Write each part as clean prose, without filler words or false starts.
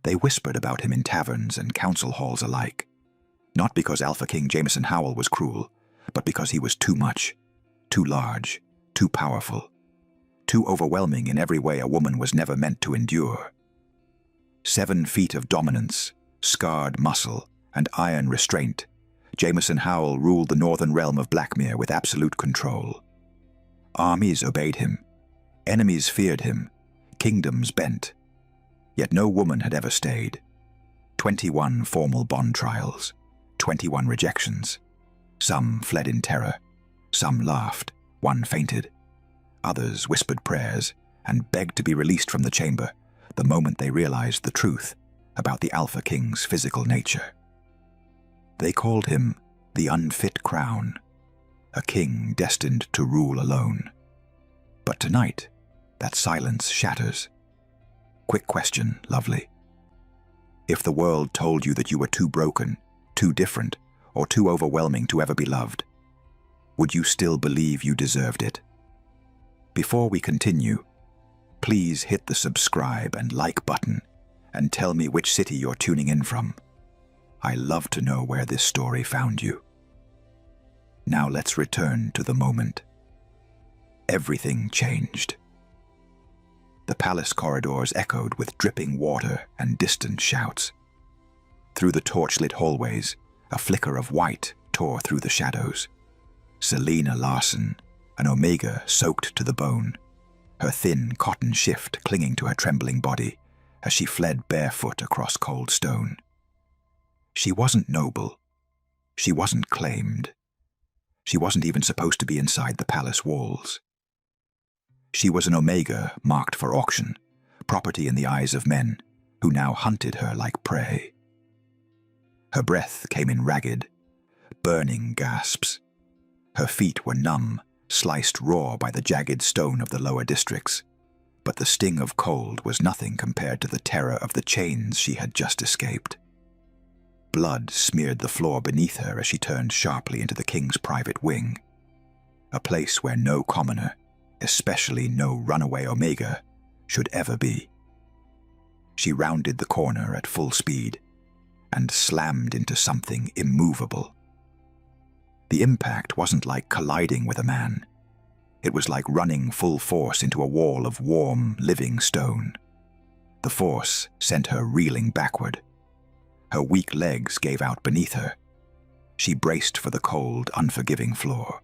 They whispered about him in taverns and council halls alike. Not because Alpha King Jameson Howell was cruel, but because he was too much, too large, too powerful, too overwhelming in every way a woman was never meant to endure. 7 feet of dominance, scarred muscle, and iron restraint, Jameson Howell ruled the northern realm of Blackmere with absolute control. Armies obeyed him, enemies feared him, kingdoms bent. Yet no woman had ever stayed. 21 formal bond trials, 21 rejections. Some fled in terror, some laughed, one fainted. Others whispered prayers and begged to be released from the chamber the moment they realized the truth about the Alpha King's physical nature. They called him the unfit crown, a king destined to rule alone. But tonight, that silence shatters. Quick question, lovely. If the world told you that you were too broken, too different, or too overwhelming to ever be loved, would you still believe you deserved it? Before we continue, please hit the subscribe and like button and tell me which city you're tuning in from. I love to know where this story found you. Now let's return to the moment. Everything changed. The palace corridors echoed with dripping water and distant shouts. Through the torchlit hallways, a flicker of white tore through the shadows. Selena Larson, an Omega soaked to the bone, her thin cotton shift clinging to her trembling body as she fled barefoot across cold stone. She wasn't noble. She wasn't claimed. She wasn't even supposed to be inside the palace walls. She was an Omega marked for auction, property in the eyes of men who now hunted her like prey. Her breath came in ragged, burning gasps. Her feet were numb, sliced raw by the jagged stone of the lower districts, but the sting of cold was nothing compared to the terror of the chains she had just escaped. Blood smeared the floor beneath her as she turned sharply into the king's private wing, a place where no commoner, especially no runaway Omega, should ever be. She rounded the corner at full speed and slammed into something immovable. The impact wasn't like colliding with a man. It was like running full force into a wall of warm, living stone. The force sent her reeling backward. Her weak legs gave out beneath her. She braced for the cold, unforgiving floor.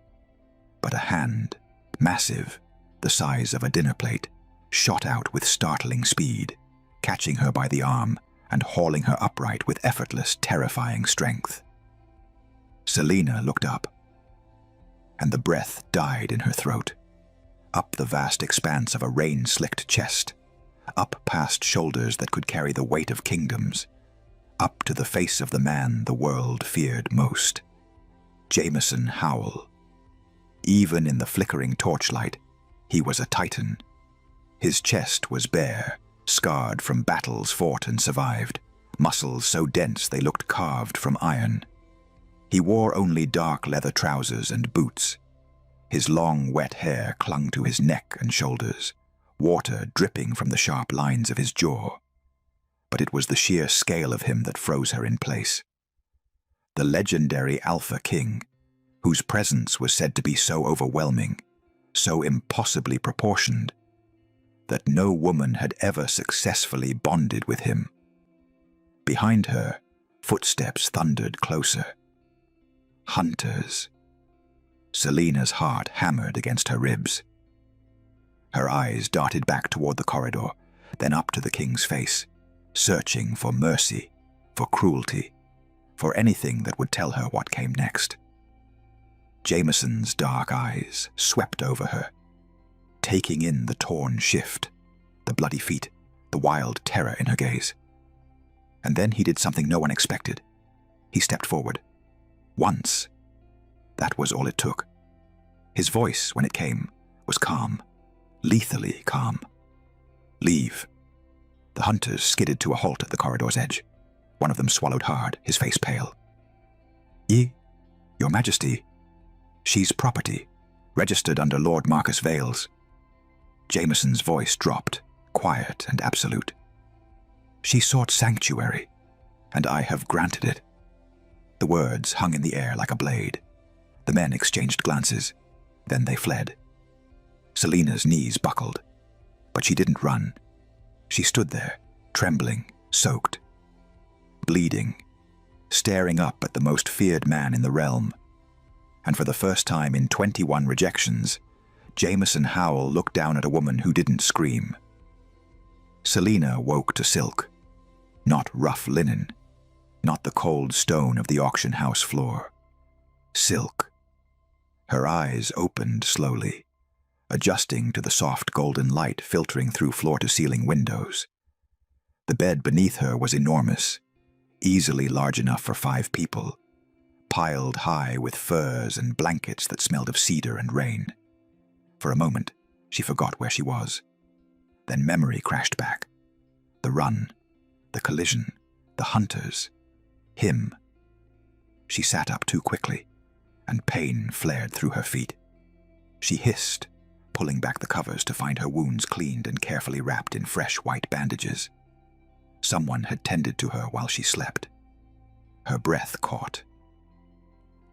But a hand, massive, the size of a dinner plate, shot out with startling speed, catching her by the arm and hauling her upright with effortless, terrifying strength. Selena looked up, and the breath died in her throat, up the vast expanse of a rain-slicked chest, up past shoulders that could carry the weight of kingdoms, up to the face of the man the world feared most, Jameson Howell. Even in the flickering torchlight, he was a titan. His chest was bare, scarred from battles fought and survived, muscles so dense they looked carved from iron. He wore only dark leather trousers and boots. His long, wet hair clung to his neck and shoulders, water dripping from the sharp lines of his jaw. But it was the sheer scale of him that froze her in place. The legendary Alpha King, whose presence was said to be so overwhelming, so impossibly proportioned, that no woman had ever successfully bonded with him. Behind her, footsteps thundered closer. Hunters. Selena's heart hammered against her ribs. Her eyes darted back toward the corridor, then up to the king's face, searching for mercy, for cruelty, for anything that would tell her what came next. Jameson's dark eyes swept over her, taking in the torn shift, the bloody feet, the wild terror in her gaze. And then he did something no one expected. He stepped forward. Once. That was all it took. His voice, when it came, was calm, lethally calm. Leave. The hunters skidded to a halt at the corridor's edge. One of them swallowed hard, his face pale. Your Majesty, she's property, registered under Lord Marcus Vales. Jameson's voice dropped, quiet and absolute. She sought sanctuary, and I have granted it." The words hung in the air like a blade. The men exchanged glances. Then they fled. Selena's knees buckled, but she didn't run. She stood there, trembling, soaked, bleeding, staring up at the most feared man in the realm. And for the first time in 21 rejections, Jameson Howell looked down at a woman who didn't scream. Selena woke to silk, not rough linen, not the cold stone of the auction house floor. Silk. Her eyes opened slowly, adjusting to the soft golden light filtering through floor-to-ceiling windows. The bed beneath her was enormous, easily large enough for 5 people, piled high with furs and blankets that smelled of cedar and rain. For a moment, she forgot where she was. Then memory crashed back. The run, the collision, the hunters, him. She sat up too quickly, and pain flared through her feet. She hissed, pulling back the covers to find her wounds cleaned and carefully wrapped in fresh white bandages. Someone had tended to her while she slept. Her breath caught.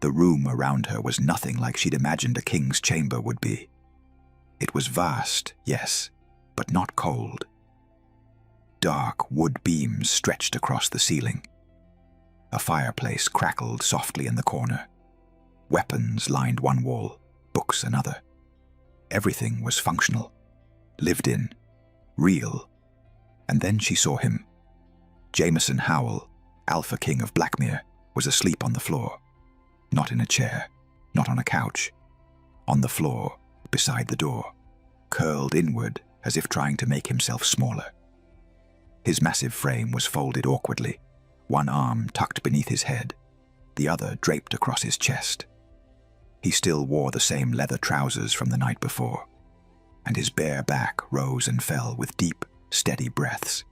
The room around her was nothing like she'd imagined a king's chamber would be. It was vast, yes, but not cold. Dark wood beams stretched across the ceiling. A fireplace crackled softly in the corner. Weapons lined one wall, books another. Everything was functional, lived in, real. And then she saw him. Jameson Howell, Alpha King of Blackmere, was asleep on the floor. Not in a chair, not on a couch. On the floor, beside the door, curled inward as if trying to make himself smaller. His massive frame was folded awkwardly, one arm tucked beneath his head, the other draped across his chest. He still wore the same leather trousers from the night before, and his bare back rose and fell with deep, steady breaths.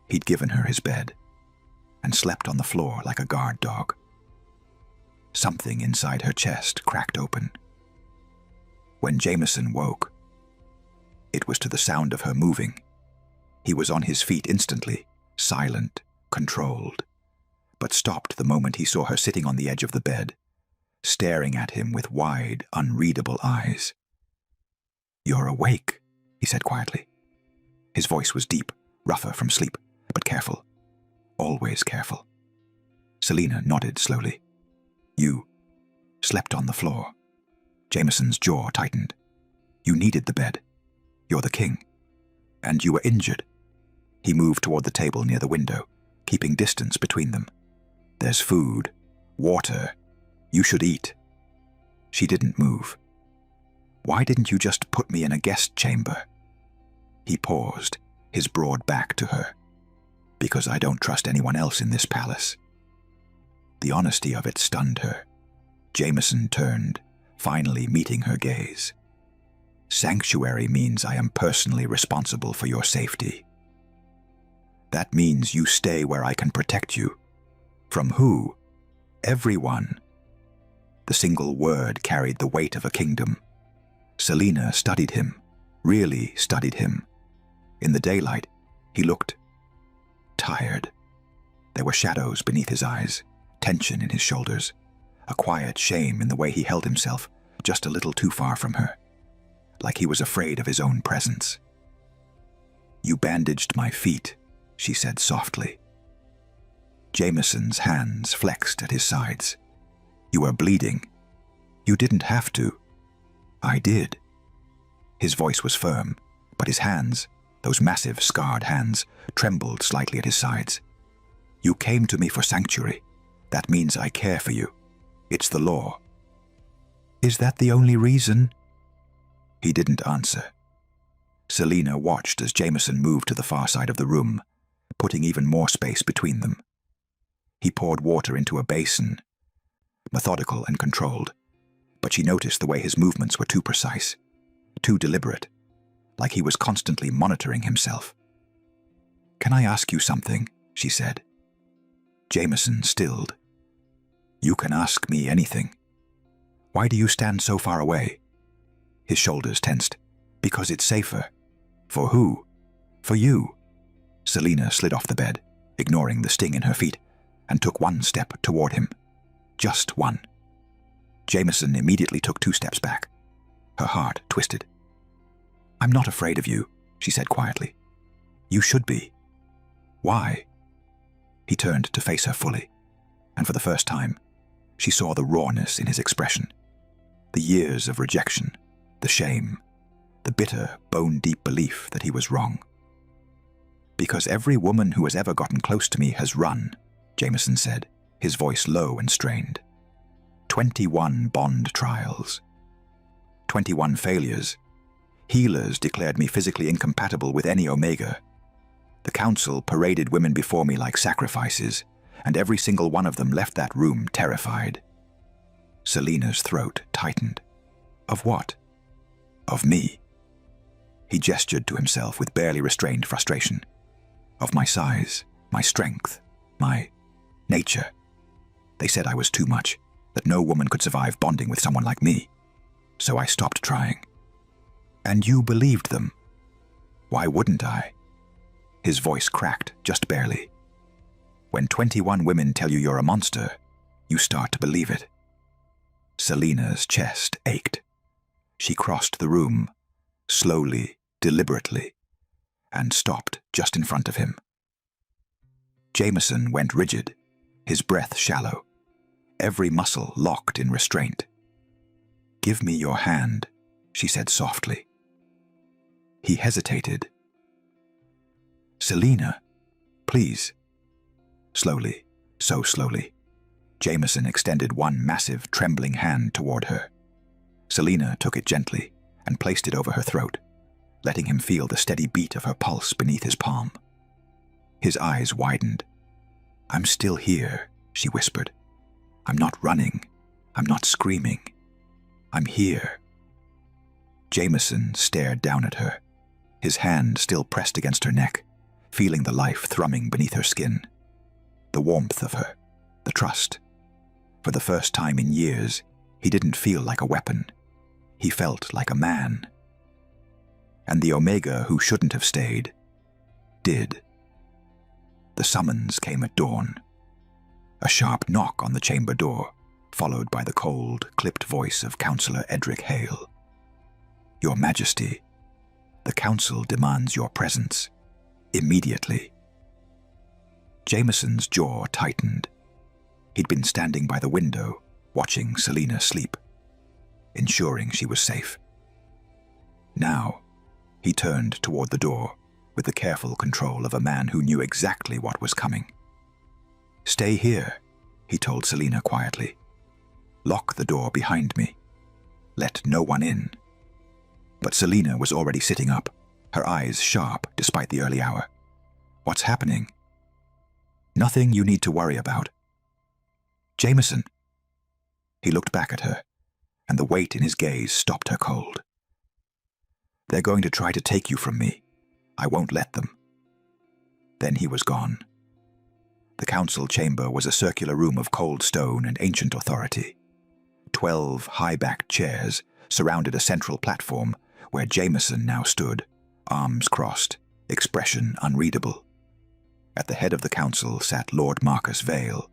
He'd given her his bed, and slept on the floor like a guard dog. Something inside her chest cracked open. When Jameson woke, it was to the sound of her moving. He was on his feet instantly, silent, controlled, but stopped the moment he saw her sitting on the edge of the bed, staring at him with wide, unreadable eyes. "You're awake," he said quietly. His voice was deep, rougher from sleep, but careful. Always careful. Selena nodded slowly. "You slept on the floor." Jameson's jaw tightened. "You needed the bed. You're the king. And you were injured." He moved toward the table near the window, keeping distance between them. "There's food, water. You should eat." She didn't move. "Why didn't you just put me in a guest chamber?" He paused, his broad back to her. "Because I don't trust anyone else in this palace." The honesty of it stunned her. Jameson turned, finally meeting her gaze. "Sanctuary means I am personally responsible for your safety. That means you stay where I can protect you." "From who?" "Everyone." The single word carried the weight of a kingdom. Selena studied him, really studied him. In the daylight, he looked tired. There were shadows beneath his eyes, tension in his shoulders, a quiet shame in the way he held himself just a little too far from her, like he was afraid of his own presence. "You bandaged my feet," she said softly. Jameson's hands flexed at his sides. "You are bleeding. You didn't have to." "I did." His voice was firm, but his hands, those massive scarred hands, trembled slightly at his sides. "You came to me for sanctuary. That means I care for you. It's the law." "Is that the only reason?" He didn't answer. Selena watched as Jameson moved to the far side of the room, putting even more space between them. He poured water into a basin, methodical and controlled, but she noticed the way his movements were too precise, too deliberate, like he was constantly monitoring himself. "Can I ask you something?" she said. Jameson stilled. "You can ask me anything." "Why do you stand so far away?" His shoulders tensed. "Because it's safer." "For who?" "For you." Selena slid off the bed, ignoring the sting in her feet, and took one step toward him. Just one. Jameson immediately took 2 steps back. Her heart twisted. "I'm not afraid of you," she said quietly. "You should be." "Why?" He turned to face her fully, and for the first time, she saw the rawness in his expression. The years of rejection, the shame, the bitter, bone-deep belief that he was wrong. "Because every woman who has ever gotten close to me has run," Jameson said, his voice low and strained. 21 bond trials. 21 failures. Healers declared me physically incompatible with any Omega. The council paraded women before me like sacrifices, and every single one of them left that room terrified. Selena's throat tightened. Of what? Of me. He gestured to himself with barely restrained frustration. Of my size, my strength, my nature. They said I was too much, that no woman could survive bonding with someone like me. So I stopped trying. And you believed them. Why wouldn't I? His voice cracked, just barely. When 21 women tell you you're a monster, you start to believe it. Selena's chest ached. She crossed the room, slowly, deliberately, and stopped just in front of him. Jameson went rigid, his breath shallow, every muscle locked in restraint. "Give me your hand," she said softly. He hesitated. "Selena, please." Slowly, so slowly, Jameson extended one massive, trembling hand toward her. Selena took it gently and placed it over her throat, letting him feel the steady beat of her pulse beneath his palm. His eyes widened. "I'm still here," she whispered. "I'm not running. I'm not screaming. I'm here." Jameson stared down at her, his hand still pressed against her neck, feeling the life thrumming beneath her skin. The warmth of her, the trust. For the first time in years, he didn't feel like a weapon. He felt like a man. And the Omega who shouldn't have stayed, did. The summons came at dawn. A sharp knock on the chamber door, followed by the cold, clipped voice of Counselor Edric Hale. "Your Majesty, the Council demands your presence. Immediately." Jameson's jaw tightened. He'd been standing by the window, watching Selena sleep, ensuring she was safe. Now, he turned toward the door with the careful control of a man who knew exactly what was coming. "Stay here," he told Selena quietly. "Lock the door behind me. Let no one in." But Selena was already sitting up, her eyes sharp despite the early hour. "What's happening?" "Nothing you need to worry about." "Jameson." He looked back at her, and the weight in his gaze stopped her cold. "They're going to try to take you from me. I won't let them." Then he was gone. The council chamber was a circular room of cold stone and ancient authority. 12 high-backed chairs surrounded a central platform where Jameson now stood, arms crossed, expression unreadable. At the head of the council sat Lord Marcus Vale,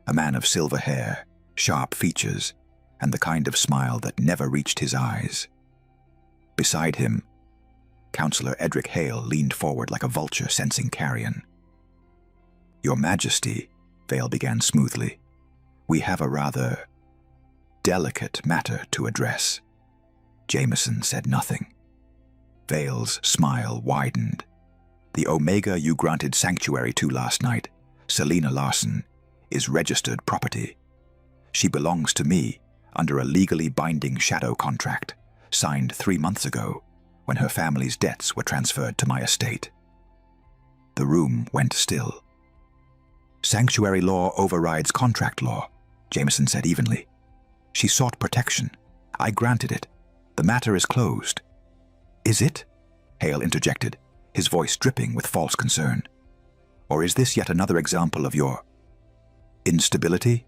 a man of silver hair, sharp features, and the kind of smile that never reached his eyes. Beside him, Counselor Edric Hale leaned forward like a vulture sensing carrion. "Your Majesty," Vale began smoothly, "we have a rather delicate matter to address." Jameson said nothing. Vale's smile widened. "The Omega you granted sanctuary to last night, Selena Larson, is registered property. She belongs to me under a legally binding shadow contract, signed 3 months ago, when her family's debts were transferred to my estate." The room went still. "Sanctuary law overrides contract law," Jameson said evenly. "She sought protection. I granted it. The matter is closed." "Is it?" Hale interjected, his voice dripping with false concern. "Or is this yet another example of your instability?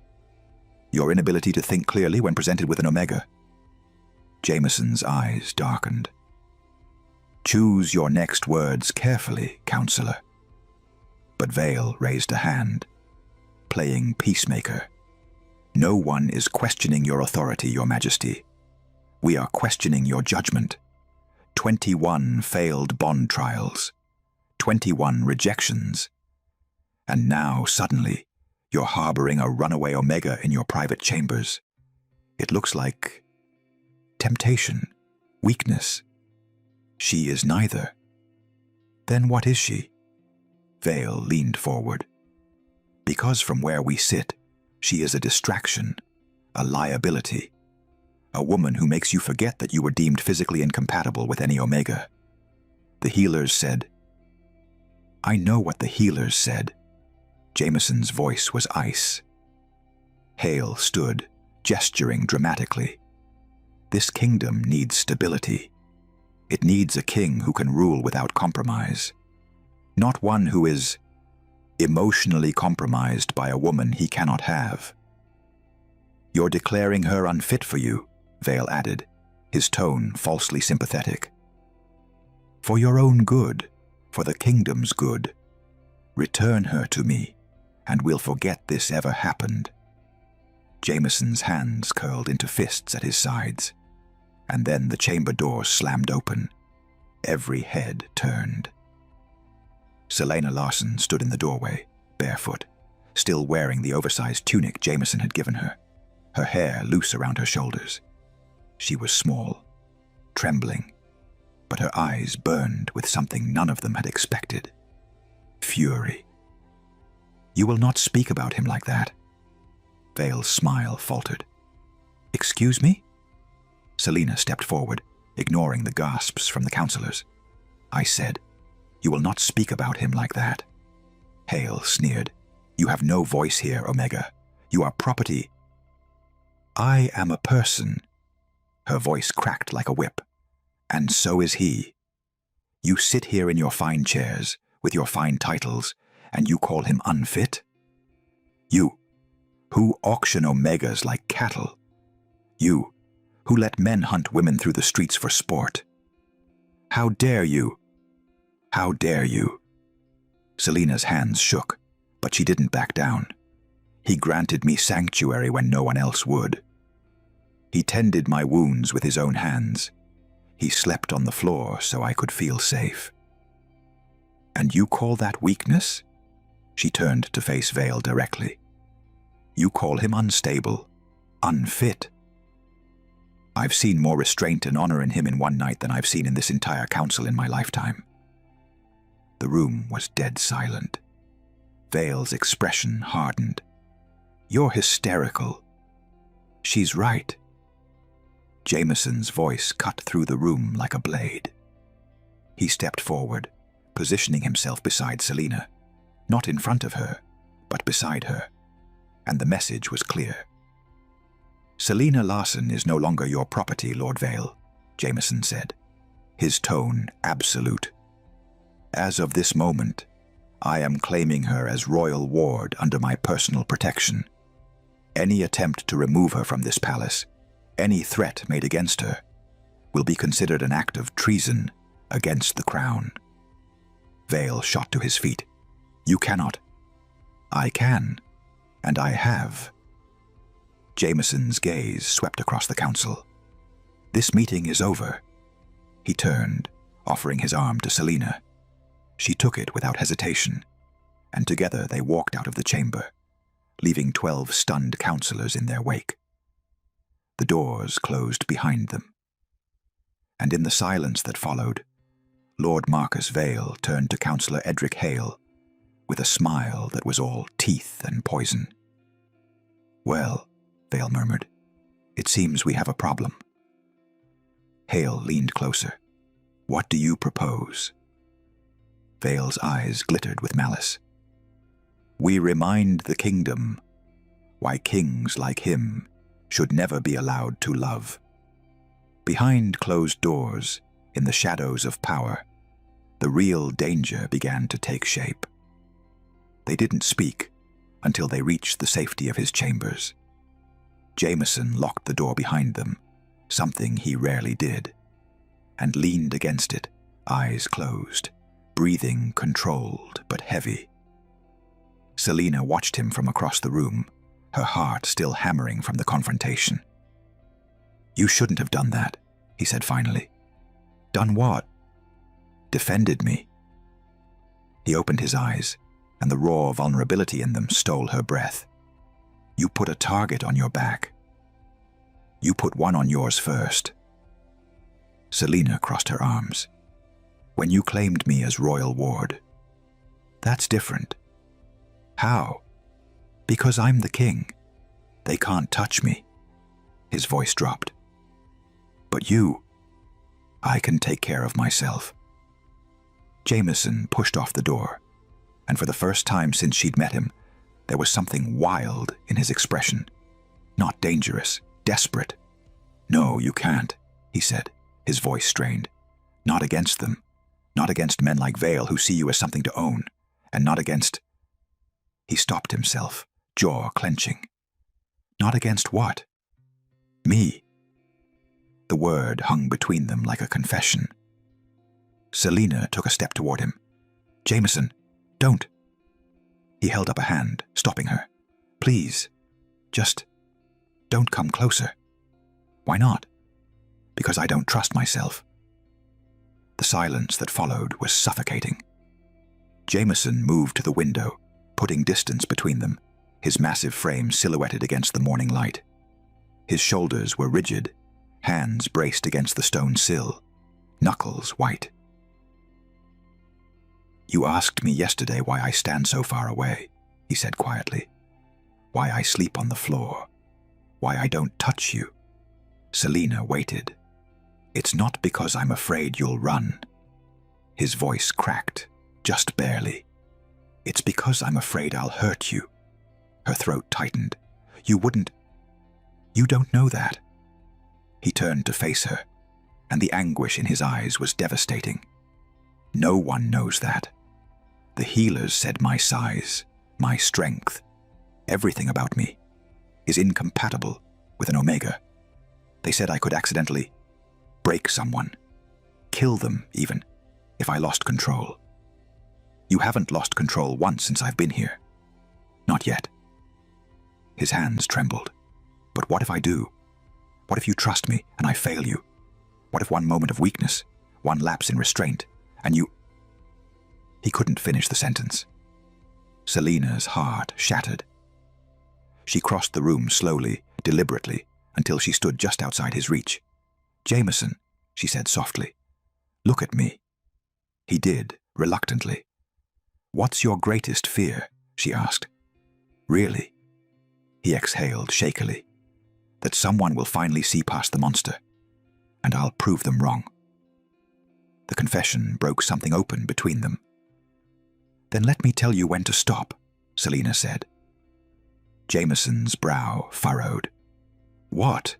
Your inability to think clearly when presented with an Omega?" Jameson's eyes darkened. "Choose your next words carefully, Counselor," But Vale raised a hand, playing peacemaker. "No one is questioning your authority, Your Majesty. We are questioning your judgment. 21 failed bond trials, 21 rejections. And now, suddenly, you're harboring a runaway Omega in your private chambers. It looks like temptation, weakness. She is neither. Then what is she?" Vale leaned forward. "Because from where we sit, she is a distraction, a liability, a woman who makes you forget that you were deemed physically incompatible with any Omega." The healers said. "I know what the healers said." Jameson's voice was ice. Hale stood, gesturing dramatically. "This kingdom needs stability. It needs a king who can rule without compromise. Not one who is emotionally compromised by a woman he cannot have." "You're declaring her unfit for you," Vale added, his tone falsely sympathetic. "For your own good, for the kingdom's good. Return her to me, and we'll forget this ever happened." Jameson's hands curled into fists at his sides, and then the chamber doors slammed open. Every head turned. Selena Larson stood in the doorway, barefoot, still wearing the oversized tunic Jameson had given her, her hair loose around her shoulders. She was small, trembling, but her eyes burned with something none of them had expected. Fury. "You will not speak about him like that." Vale's smile faltered. "Excuse me?" Selena stepped forward, ignoring the gasps from the counselors. "I said, you will not speak about him like that." Hale sneered. "You have no voice here, Omega. You are property." "I am a person." Her voice cracked like a whip. "And so is he. You sit here in your fine chairs, with your fine titles, and you call him unfit? You, who auction Omegas like cattle. You, who let men hunt women through the streets for sport. How dare you? How dare you?" Selena's hands shook, but she didn't back down. "He granted me sanctuary when no one else would. He tended my wounds with his own hands. He slept on the floor so I could feel safe." "And you call that weakness?" She turned to face Vale directly. "You call him unstable, unfit." "I've seen more restraint and honor in him in one night than I've seen in this entire council in my lifetime." The room was dead silent. Vale's expression hardened. "You're hysterical." "She's right." Jameson's voice cut through the room like a blade. He stepped forward, positioning himself beside Selena, not in front of her, but beside her, and the message was clear. "Selena Larson is no longer your property, Lord Vale," Jameson said, his tone absolute. "As of this moment, I am claiming her as royal ward under my personal protection. Any attempt to remove her from this palace, any threat made against her, will be considered an act of treason against the crown." Vale shot to his feet. "You cannot." "I can, and I have." Jameson's gaze swept across the council. "This meeting is over." He turned, offering his arm to Selena. She took it without hesitation, and together they walked out of the chamber, leaving 12 stunned counselors in their wake. The doors closed behind them. And in the silence that followed, Lord Marcus Vale turned to Councillor Edric Hale with a smile that was all teeth and poison. "Well," Vale murmured, "it seems we have a problem." Hale leaned closer. "What do you propose?" Vale's eyes glittered with malice. "We remind the kingdom why kings like him should never be allowed to love." Behind closed doors, in the shadows of power, the real danger began to take shape. They didn't speak until they reached the safety of his chambers. Jameson locked the door behind them, something he rarely did, and leaned against it, eyes closed, breathing controlled but heavy. Selena watched him from across the room, her heart still hammering from the confrontation. "You shouldn't have done that," he said finally. "Done what?" "Defended me." He opened his eyes, and the raw vulnerability in them stole her breath. "You put a target on your back. You put one on yours first." Selena crossed her arms. "When you claimed me as royal ward." "That's different." "How?" "Because I'm the king. They can't touch me." His voice dropped. "But you, I can take care of myself." Jameson pushed off the door, and for the first time since she'd met him, there was something wild in his expression. Not dangerous, desperate. "No, you can't," he said, his voice strained. "Not against them. Not against men like Vale who see you as something to own. And not against—" He stopped himself, jaw clenching. "Not against what?" "Me." The word hung between them like a confession. Selena took a step toward him. "Jameson, don't." He held up a hand, stopping her. "Please, just don't come closer." "Why not?" "Because I don't trust myself." The silence that followed was suffocating. Jameson moved to the window, putting distance between them, his massive frame silhouetted against the morning light. His shoulders were rigid, hands braced against the stone sill, knuckles white. "You asked me yesterday why I stand so far away," he said quietly. "Why I sleep on the floor. Why I don't touch you." Selena waited. "It's not because I'm afraid you'll run." His voice cracked, just barely. "It's because I'm afraid I'll hurt you." Her throat tightened. "You wouldn't. You don't know that." He turned to face her, and the anguish in his eyes was devastating. "No one knows that. The healers said my size, my strength, everything about me, is incompatible with an Omega. They said I could accidentally break someone, kill them even, if I lost control. You haven't lost control once since I've been here. Not yet." His hands trembled. "But what if I do? What if you trust me and I fail you? What if one moment of weakness, one lapse in restraint, and you—" He couldn't finish the sentence. Selena's heart shattered. She crossed the room slowly, deliberately, until she stood just outside his reach. "Jameson," she said softly, "look at me." He did, reluctantly. "What's your greatest fear?" she asked. "Really?" He exhaled shakily. "That someone will finally see past the monster, and I'll prove them wrong." The confession broke something open between them. "Then let me tell you when to stop," Selena said. Jameson's brow furrowed. "What?"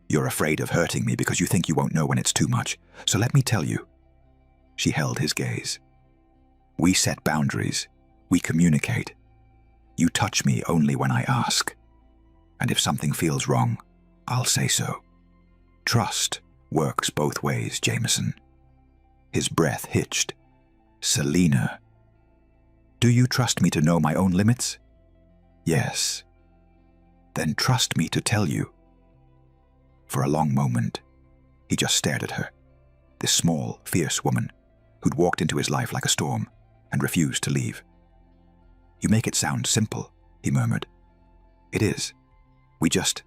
"You're afraid of hurting me because you think you won't know when it's too much, so let me tell you." She held his gaze. "We set boundaries. We communicate. You touch me only when I ask. And if something feels wrong, I'll say so. Trust works both ways, Jameson." His breath hitched. "Selena. Do you trust me to know my own limits?" "Yes." "Then trust me to tell you." For a long moment, he just stared at her, this small, fierce woman who'd walked into his life like a storm and refused to leave. "You make it sound simple," he murmured. "It is. We just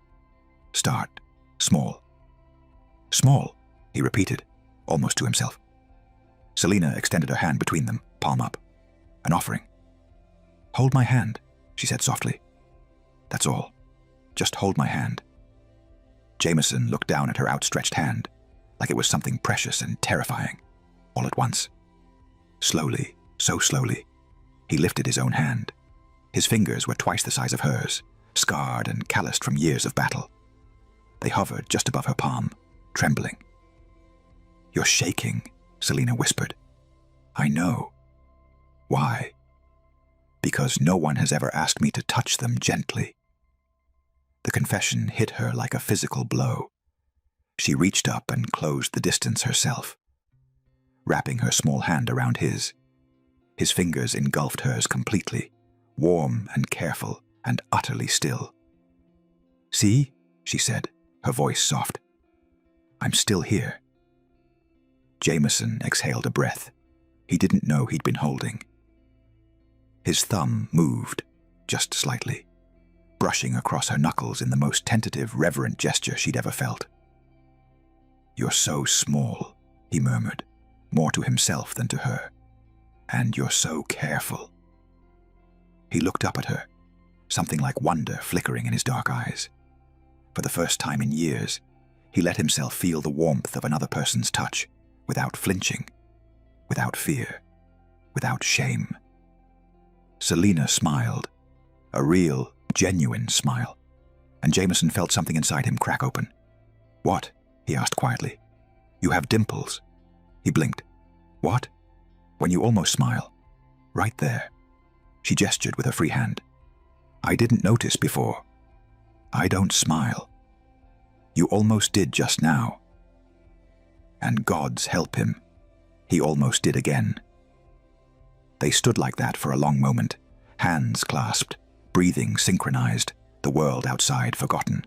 start small." "Small," he repeated, almost to himself. Selena extended her hand between them, palm up, an offering. "Hold my hand," she said softly. "That's all. Just hold my hand." Jameson looked down at her outstretched hand, like it was something precious and terrifying, all at once. Slowly, so slowly, he lifted his own hand. His fingers were twice the size of hers, scarred and calloused from years of battle. They hovered just above her palm, trembling. "You're shaking," Selena whispered. "I know." "Why?" "Because no one has ever asked me to touch them gently." The confession hit her like a physical blow. She reached up and closed the distance herself, wrapping her small hand around his. His fingers engulfed hers completely, warm and careful and utterly still. "See," she said, her voice soft. "I'm still here." Jameson exhaled a breath he didn't know he'd been holding. His thumb moved, just slightly, brushing across her knuckles in the most tentative, reverent gesture she'd ever felt. "You're so small," he murmured, more to himself than to her. "And you're so careful." He looked up at her, something like wonder flickering in his dark eyes. For the first time in years, he let himself feel the warmth of another person's touch, without flinching, without fear, without shame. Selena smiled, a real, genuine smile, and Jameson felt something inside him crack open. "What?" he asked quietly. "You have dimples." He blinked. "What?" "When you almost smile. Right there." She gestured with her free hand. "I didn't notice before. I don't smile. You almost did just now." And gods help him, he almost did again. They stood like that for a long moment, hands clasped, breathing synchronized, the world outside forgotten.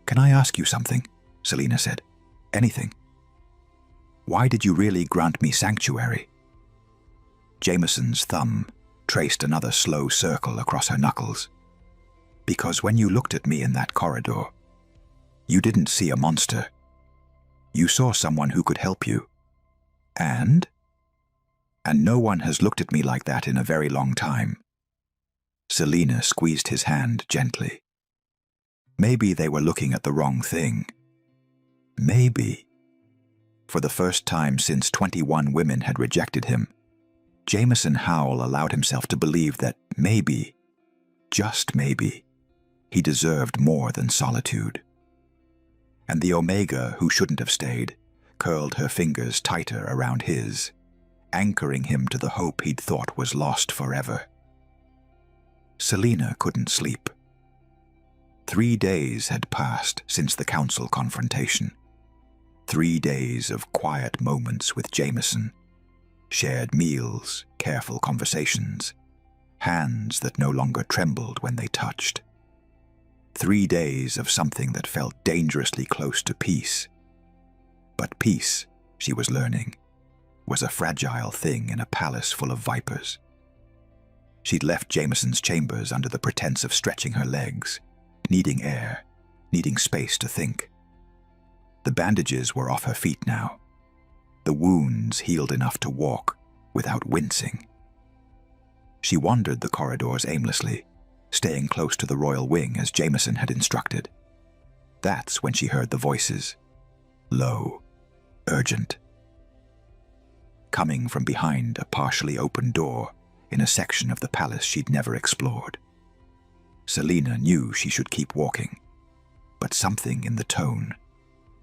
"Can I ask you something?" Selena said. "Anything. Why did you really grant me sanctuary?" Jameson's thumb traced another slow circle across her knuckles. "Because when you looked at me in that corridor, you didn't see a monster. You saw someone who could help you. And no one has looked at me like that in a very long time." Selena squeezed his hand gently. Maybe they were looking at the wrong thing. Maybe. For the first time since 21 women had rejected him, Jameson Howell allowed himself to believe that maybe, just maybe, he deserved more than solitude. And the Omega, who shouldn't have stayed, curled her fingers tighter around his, anchoring him to the hope he'd thought was lost forever. Selena couldn't sleep. 3 days had passed since the council confrontation. 3 days of quiet moments with Jameson, shared meals, careful conversations, hands that no longer trembled when they touched. 3 days of something that felt dangerously close to peace. But peace, she was learning, was a fragile thing in a palace full of vipers. She'd left Jameson's chambers under the pretense of stretching her legs, needing air, needing space to think. The bandages were off her feet now. The wounds healed enough to walk without wincing. She wandered the corridors aimlessly, staying close to the royal wing as Jameson had instructed. That's when she heard the voices, low, urgent, coming from behind a partially open door in a section of the palace she'd never explored. Selena knew she should keep walking, but something in the tone,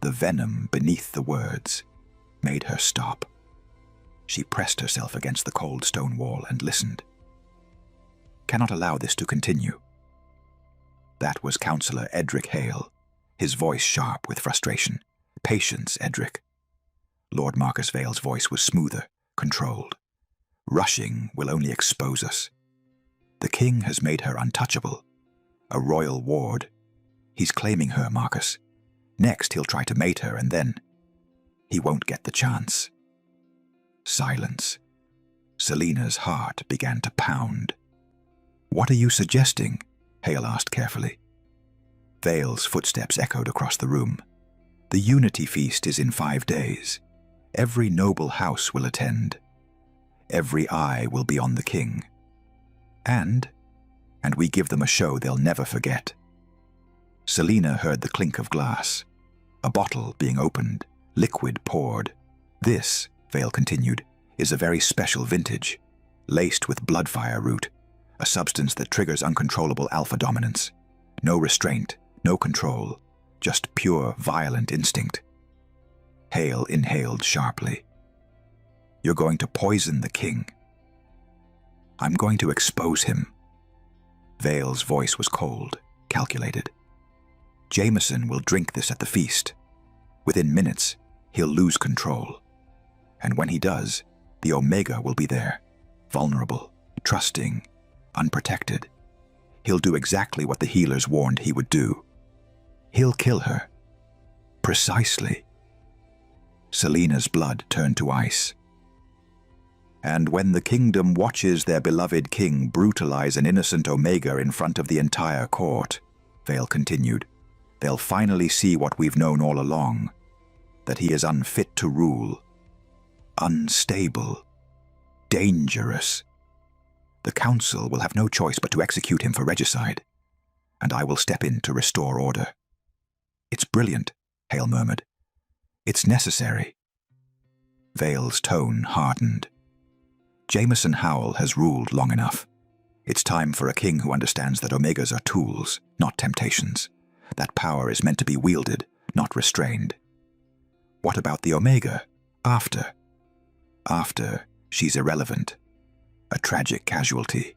the venom beneath the words, made her stop. She pressed herself against the cold stone wall and listened. "Cannot allow this to continue." That was Councillor Edric Hale, his voice sharp with frustration. "Patience, Edric." Lord Marcus Vale's voice was smoother, controlled. "Rushing will only expose us. The king has made her untouchable. A royal ward. He's claiming her, Marcus. Next he'll try to mate her, and then he won't get the chance." Silence. Selena's heart began to pound. "What are you suggesting?" Hale asked carefully. Vale's footsteps echoed across the room. "The Unity Feast is in 5 days. Every noble house will attend. Every eye will be on the king. And we give them a show they'll never forget." Selena heard the clink of glass, a bottle being opened, liquid poured. "This," Vale continued, "is a very special vintage, laced with bloodfire root, a substance that triggers uncontrollable alpha dominance. No restraint, no control, just pure, violent instinct." Hale inhaled sharply. "You're going to poison the king." "I'm going to expose him." Vale's voice was cold, calculated. "Jameson will drink this at the feast. Within minutes, he'll lose control. And when he does, the Omega will be there, vulnerable, trusting, unprotected. He'll do exactly what the healers warned he would do. He'll kill her. Precisely. Selena's blood turned to ice. And when the kingdom watches their beloved king brutalize an innocent Omega in front of the entire court, Vale continued, they'll finally see what we've known all along, that he is unfit to rule, unstable, dangerous. The council will have no choice but to execute him for regicide, and I will step in to restore order. It's brilliant, Hale murmured. It's necessary. Vale's tone hardened. Jameson Howell has ruled long enough. It's time for a king who understands that Omegas are tools, not temptations. That power is meant to be wielded, not restrained. What about the Omega? After? After, she's irrelevant. A tragic casualty.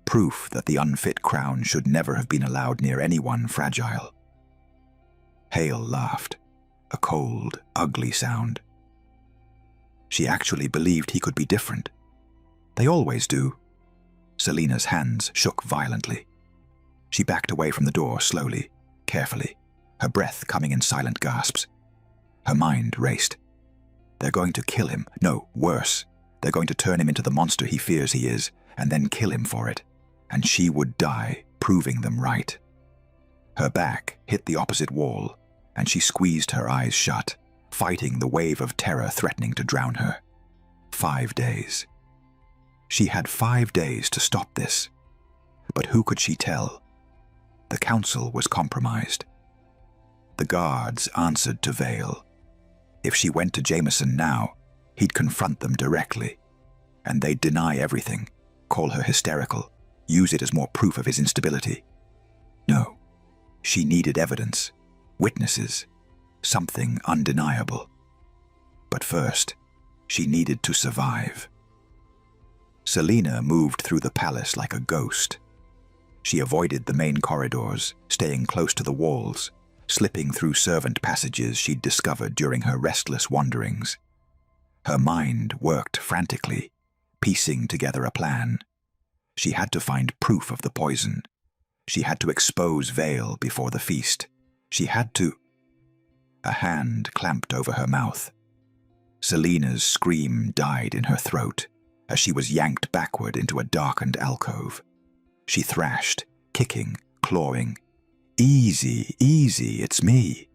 Proof that the unfit crown should never have been allowed near anyone fragile. Hale laughed. A cold, ugly sound. She actually believed he could be different. They always do. Selena's hands shook violently. She backed away from the door slowly, carefully, her breath coming in silent gasps. Her mind raced. They're going to kill him. No, worse. They're going to turn him into the monster he fears he is, and then kill him for it. And she would die, proving them right. Her back hit the opposite wall, and she squeezed her eyes shut, fighting the wave of terror threatening to drown her. 5 days. She had 5 days to stop this. But who could she tell? The council was compromised. The guards answered to Vale. If she went to Jameson now, he'd confront them directly. And they'd deny everything, call her hysterical, use it as more proof of his instability. No, she needed evidence, witnesses, something undeniable. But first, she needed to survive. Selena moved through the palace like a ghost. She avoided the main corridors, staying close to the walls, slipping through servant passages she'd discovered during her restless wanderings. Her mind worked frantically, piecing together a plan. She had to find proof of the poison. She had to expose Vale before the feast. She had to... A hand clamped over her mouth. Selena's scream died in her throat as she was yanked backward into a darkened alcove. She thrashed, kicking, clawing. Easy, easy, it's me.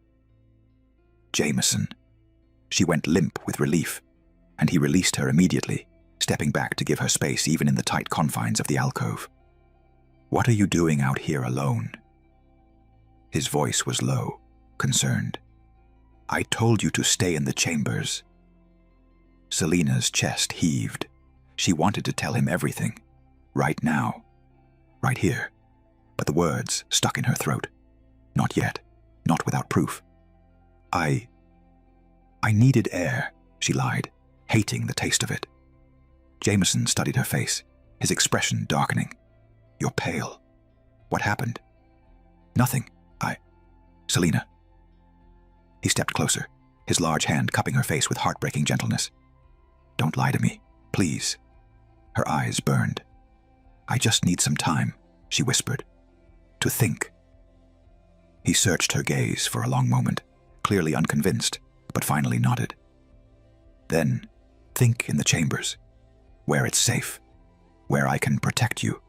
Jameson. She went limp with relief, and he released her immediately, stepping back to give her space even in the tight confines of the alcove. What are you doing out here alone? His voice was low, concerned. I told you to stay in the chambers. Selena's chest heaved. She wanted to tell him everything. Right now. Right here. But the words stuck in her throat. Not yet. Not without proof. I needed air, she lied, hating the taste of it. Jameson studied her face, his expression darkening. You're pale. What happened? Nothing. Selena. He stepped closer, his large hand cupping her face with heartbreaking gentleness. Don't lie to me, please. Her eyes burned. I just need some time, she whispered. To think. He searched her gaze for a long moment, clearly unconvinced, but finally nodded. Then, think in the chambers, where it's safe, where I can protect you.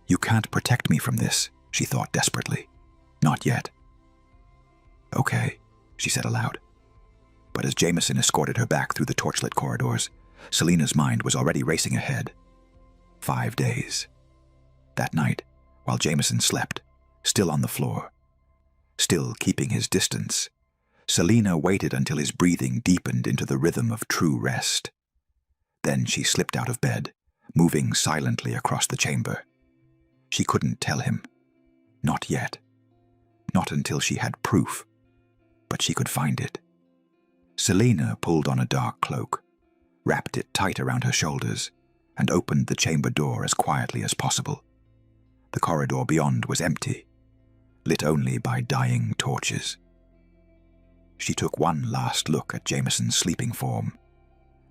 You can't protect me from this, she thought desperately. Not yet. Okay, she said aloud. But as Jameson escorted her back through the torchlit corridors, Selena's mind was already racing ahead. 5 days. That night, while Jameson slept, still on the floor, still keeping his distance, Selena waited until his breathing deepened into the rhythm of true rest. Then she slipped out of bed, moving silently across the chamber. She couldn't tell him. Not yet. Not until she had proof. But she could find it. Selena pulled on a dark cloak, wrapped it tight around her shoulders, and opened the chamber door as quietly as possible. The corridor beyond was empty, lit only by dying torches. She took one last look at Jameson's sleeping form,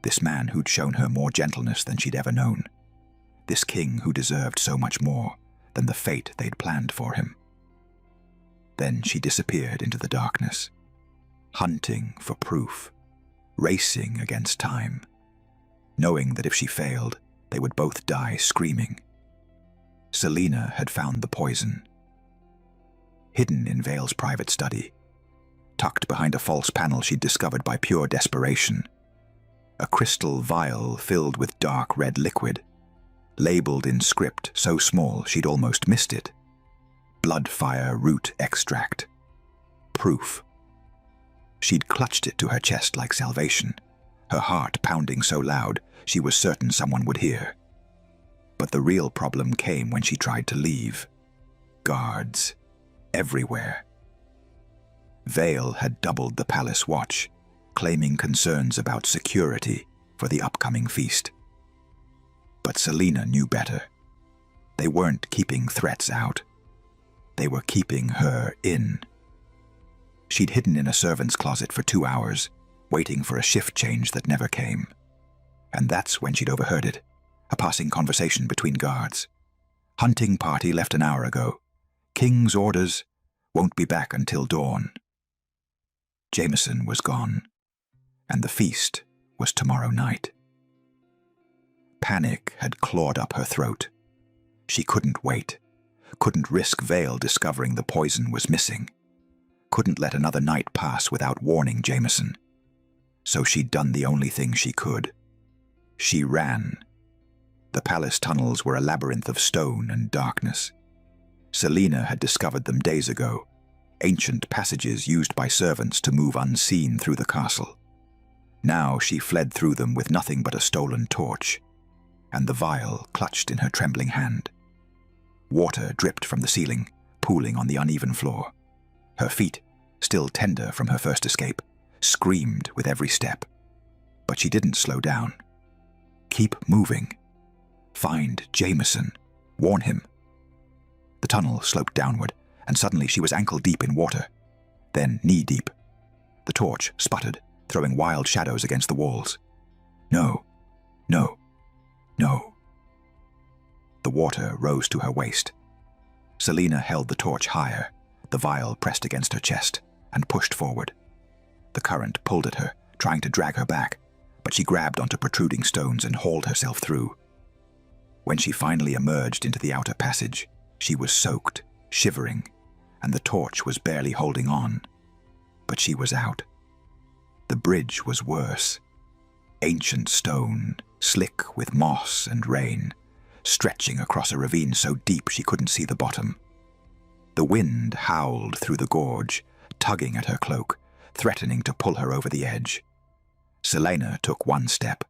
this man who'd shown her more gentleness than she'd ever known. this king who deserved so much more than the fate they'd planned for him. Then she disappeared into the darkness, hunting for proof, racing against time, knowing that if she failed, they would both die screaming. Selena had found the poison. Hidden in Vale's private study, tucked behind a false panel she'd discovered by pure desperation, a crystal vial filled with dark red liquid, labeled in script so small she'd almost missed it. Bloodfire root extract. Proof. She'd clutched it to her chest like salvation, her heart pounding so loud she was certain someone would hear. But the real problem came when she tried to leave. Guards. Everywhere. Vale had doubled the palace watch, claiming concerns about security for the upcoming feast. But Selena knew better. They weren't keeping threats out. They were keeping her in. She'd hidden in a servant's closet for 2 hours, waiting for a shift change that never came. And that's when she'd overheard it, a passing conversation between guards. Hunting party left an hour ago. King's orders, won't be back until dawn. Jameson was gone, and the feast was tomorrow night. Panic had clawed up her throat. She couldn't wait, couldn't risk Vale discovering the poison was missing, couldn't let another night pass without warning Jameson. So she'd done the only thing she could. She ran. The palace tunnels were a labyrinth of stone and darkness. Selena had discovered them days ago, ancient passages used by servants to move unseen through the castle. Now she fled through them with nothing but a stolen torch, and the vial clutched in her trembling hand. Water dripped from the ceiling, pooling on the uneven floor. Her feet, still tender from her first escape, screamed with every step. But she didn't slow down. Keep moving. Find Jameson. Warn him. The tunnel sloped downward, and suddenly she was ankle-deep in water, then knee-deep. The torch sputtered, throwing wild shadows against the walls. No, no, no. The water rose to her waist. Selena held the torch higher, the vial pressed against her chest, and pushed forward. The current pulled at her, trying to drag her back, but she grabbed onto protruding stones and hauled herself through. When she finally emerged into the outer passage, she was soaked, shivering, and the torch was barely holding on. But she was out. The bridge was worse. Ancient stone, slick with moss and rain, stretching across a ravine so deep she couldn't see the bottom. The wind howled through the gorge, tugging at her cloak, threatening to pull her over the edge. Selena took one step,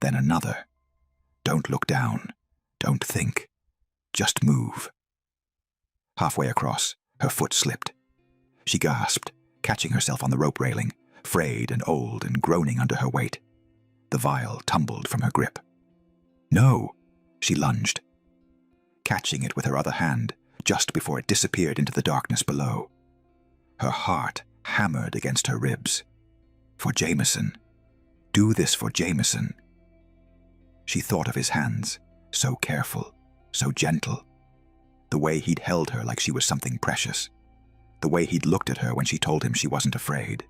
then another. Don't look down. Don't think. Just move. Halfway across, her foot slipped. She gasped, catching herself on the rope railing, frayed and old and groaning under her weight. The vial tumbled from her grip. No! She lunged, catching it with her other hand just before it disappeared into the darkness below. Her heart hammered against her ribs. For Jameson. Do this for Jameson. She thought of his hands, so careful, so gentle. The way he'd held her like she was something precious. The way he'd looked at her when she told him she wasn't afraid.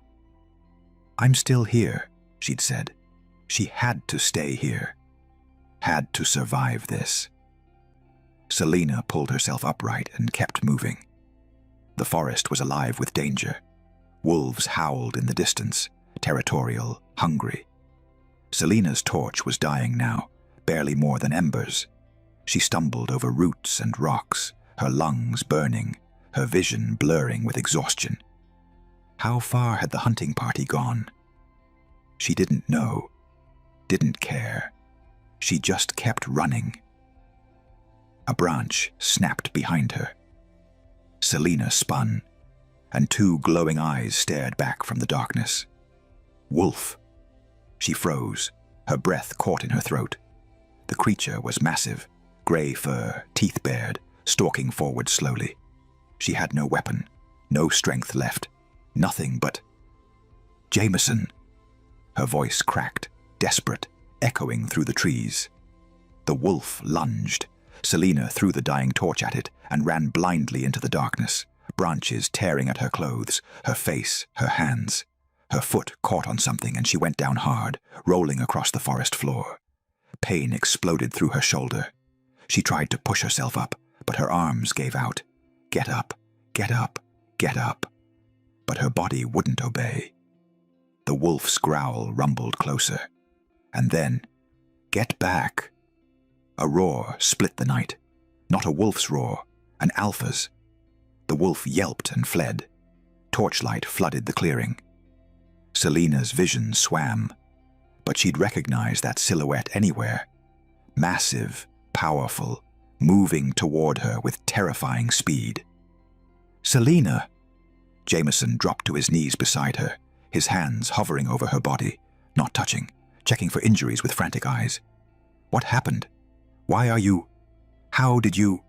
I'm still here, she'd said. She had to stay here. Had to survive this. Selena pulled herself upright and kept moving. The forest was alive with danger. Wolves howled in the distance, territorial, hungry. Selena's torch was dying now, barely more than embers. She stumbled over roots and rocks, her lungs burning, her vision blurring with exhaustion. How far had the hunting party gone? She didn't know, didn't care. She just kept running. A branch snapped behind her. Selena spun, and two glowing eyes stared back from the darkness. Wolf. She froze, her breath caught in her throat. The creature was massive, gray fur, teeth bared, stalking forward slowly. She had no weapon, no strength left, nothing but... Jameson! Her voice cracked, desperate, echoing through the trees. The wolf lunged. Selena threw the dying torch at it and ran blindly into the darkness, branches tearing at her clothes, her face, her hands. Her foot caught on something and she went down hard, rolling across the forest floor. Pain exploded through her shoulder. She tried to push herself up, but her arms gave out. Get up, get up, get up. But her body wouldn't obey. The wolf's growl rumbled closer. And then, get back. A roar split the night. Not a wolf's roar, an alpha's. The wolf yelped and fled. Torchlight flooded the clearing. Selena's vision swam, but she'd recognize that silhouette anywhere. Massive, powerful, moving toward her with terrifying speed. Selena! Jameson dropped to his knees beside her, his hands hovering over her body, not touching, checking for injuries with frantic eyes. What happened? Why are you? How did you?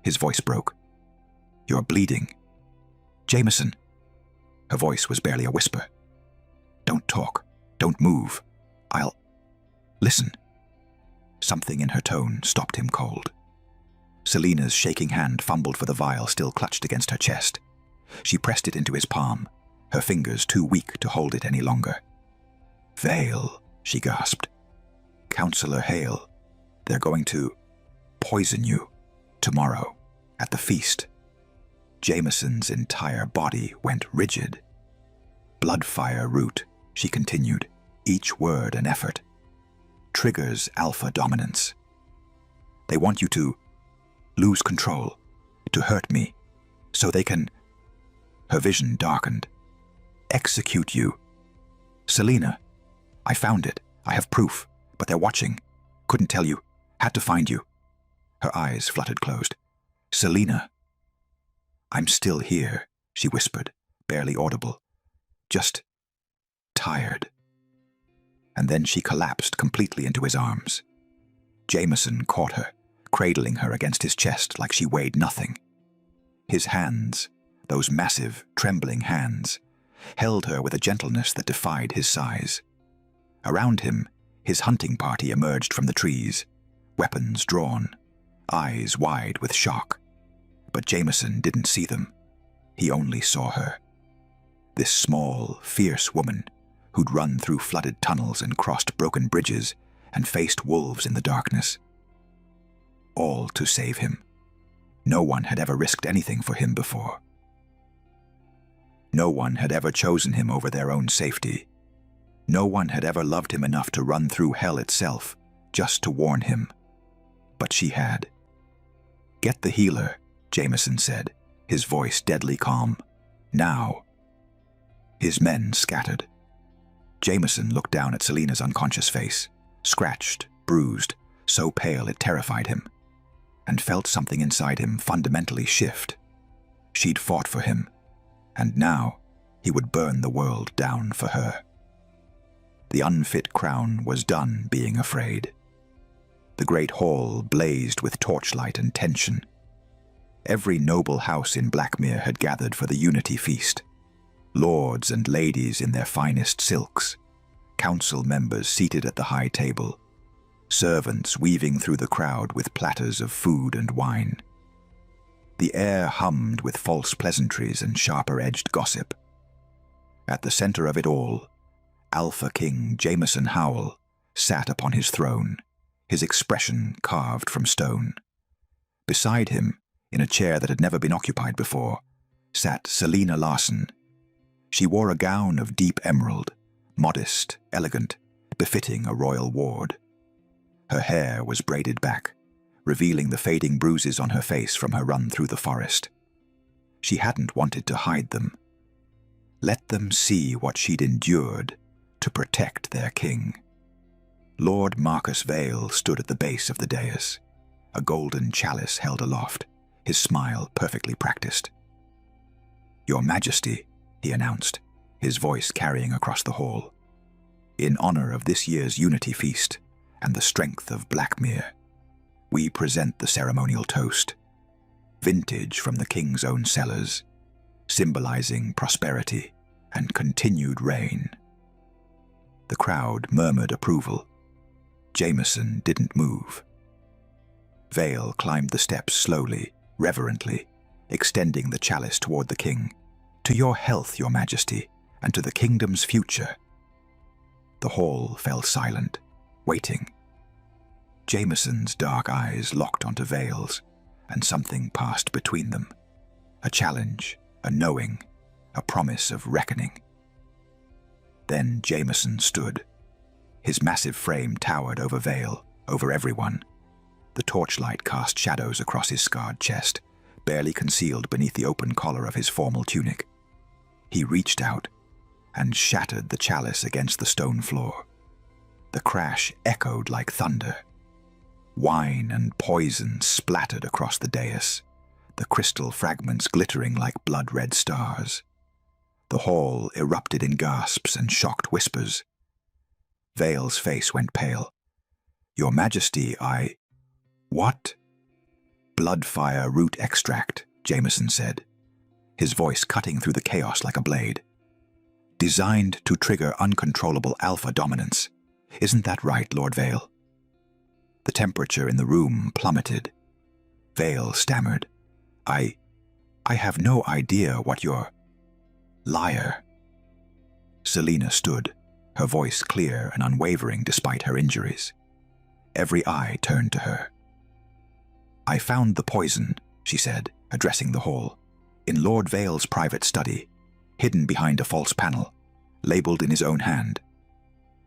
His voice broke. You're bleeding. Jameson. Her voice was barely a whisper. Don't talk. Don't move. I'll... Listen. Something in her tone stopped him cold. Selena's shaking hand fumbled for the vial still clutched against her chest. She pressed it into his palm, her fingers too weak to hold it any longer. Vale, she gasped. Counselor Hale, they're going to poison you tomorrow at the feast. Jameson's entire body went rigid. Bloodfire root, she continued, each word an effort. Triggers alpha dominance. They want you to lose control, to hurt me, so they can... Her vision darkened. Execute you. Selena, I found it. I have proof, but they're watching. Couldn't tell you. Had to find you. Her eyes fluttered closed. Selena. I'm still here, she whispered, barely audible. Just tired. And then she collapsed completely into his arms. Jameson caught her, cradling her against his chest like she weighed nothing. His hands, those massive, trembling hands, held her with a gentleness that defied his size. Around him, his hunting party emerged from the trees, weapons drawn, eyes wide with shock. But Jameson didn't see them. He only saw her. This small, fierce woman who'd run through flooded tunnels and crossed broken bridges and faced wolves in the darkness. All to save him. No one had ever risked anything for him before. No one had ever chosen him over their own safety. No one had ever loved him enough to run through hell itself just to warn him. But she had. Get the healer, Jameson said, his voice deadly calm. Now. His men scattered. Jameson looked down at Selena's unconscious face, scratched, bruised, so pale it terrified him, and felt something inside him fundamentally shift. She'd fought for him, and now he would burn the world down for her. The unfit crown was done being afraid. The great hall blazed with torchlight and tension. Every noble house in Blackmere had gathered for the Unity Feast. Lords and ladies in their finest silks, council members seated at the high table, servants weaving through the crowd with platters of food and wine. The air hummed with false pleasantries and sharper-edged gossip. At the center of it all, Alpha King Jameson Howell sat upon his throne, his expression carved from stone. Beside him, in a chair that had never been occupied before, sat Selena Larson. She wore a gown of deep emerald, modest, elegant, befitting a royal ward. Her hair was braided back, revealing the fading bruises on her face from her run through the forest. She hadn't wanted to hide them. Let them see what she'd endured to protect their king. Lord Marcus Vale stood at the base of the dais, a golden chalice held aloft, his smile perfectly practiced. Your Majesty, he announced, his voice carrying across the hall, in honor of this year's Unity Feast and the strength of Blackmere, we present the ceremonial toast, vintage from the king's own cellars, symbolizing prosperity and continued reign. The crowd murmured approval. Jameson didn't move. Vale climbed the steps slowly, reverently, extending the chalice toward the king. "To your health, your majesty, and to the kingdom's future." The hall fell silent, waiting. Jameson's dark eyes locked onto Vale's, and something passed between them. A challenge, a knowing, a promise of reckoning. Then Jameson stood. His massive frame towered over Vale, over everyone. The torchlight cast shadows across his scarred chest, barely concealed beneath the open collar of his formal tunic. He reached out and shattered the chalice against the stone floor. The crash echoed like thunder. Wine and poison splattered across the dais, the crystal fragments glittering like blood-red stars. The hall erupted in gasps and shocked whispers. Vale's face went pale. "Your Majesty, I—" "What?" "Bloodfire root extract," Jameson said, his voice cutting through the chaos like a blade. "Designed to trigger uncontrollable alpha dominance. Isn't that right, Lord Vale?" The temperature in the room plummeted. Vale stammered. I have no idea what you're—" "Liar." Selena stood, her voice clear and unwavering despite her injuries. Every eye turned to her. "I found the poison," she said, addressing the hall, "in Lord Vale's private study, hidden behind a false panel, labeled in his own hand."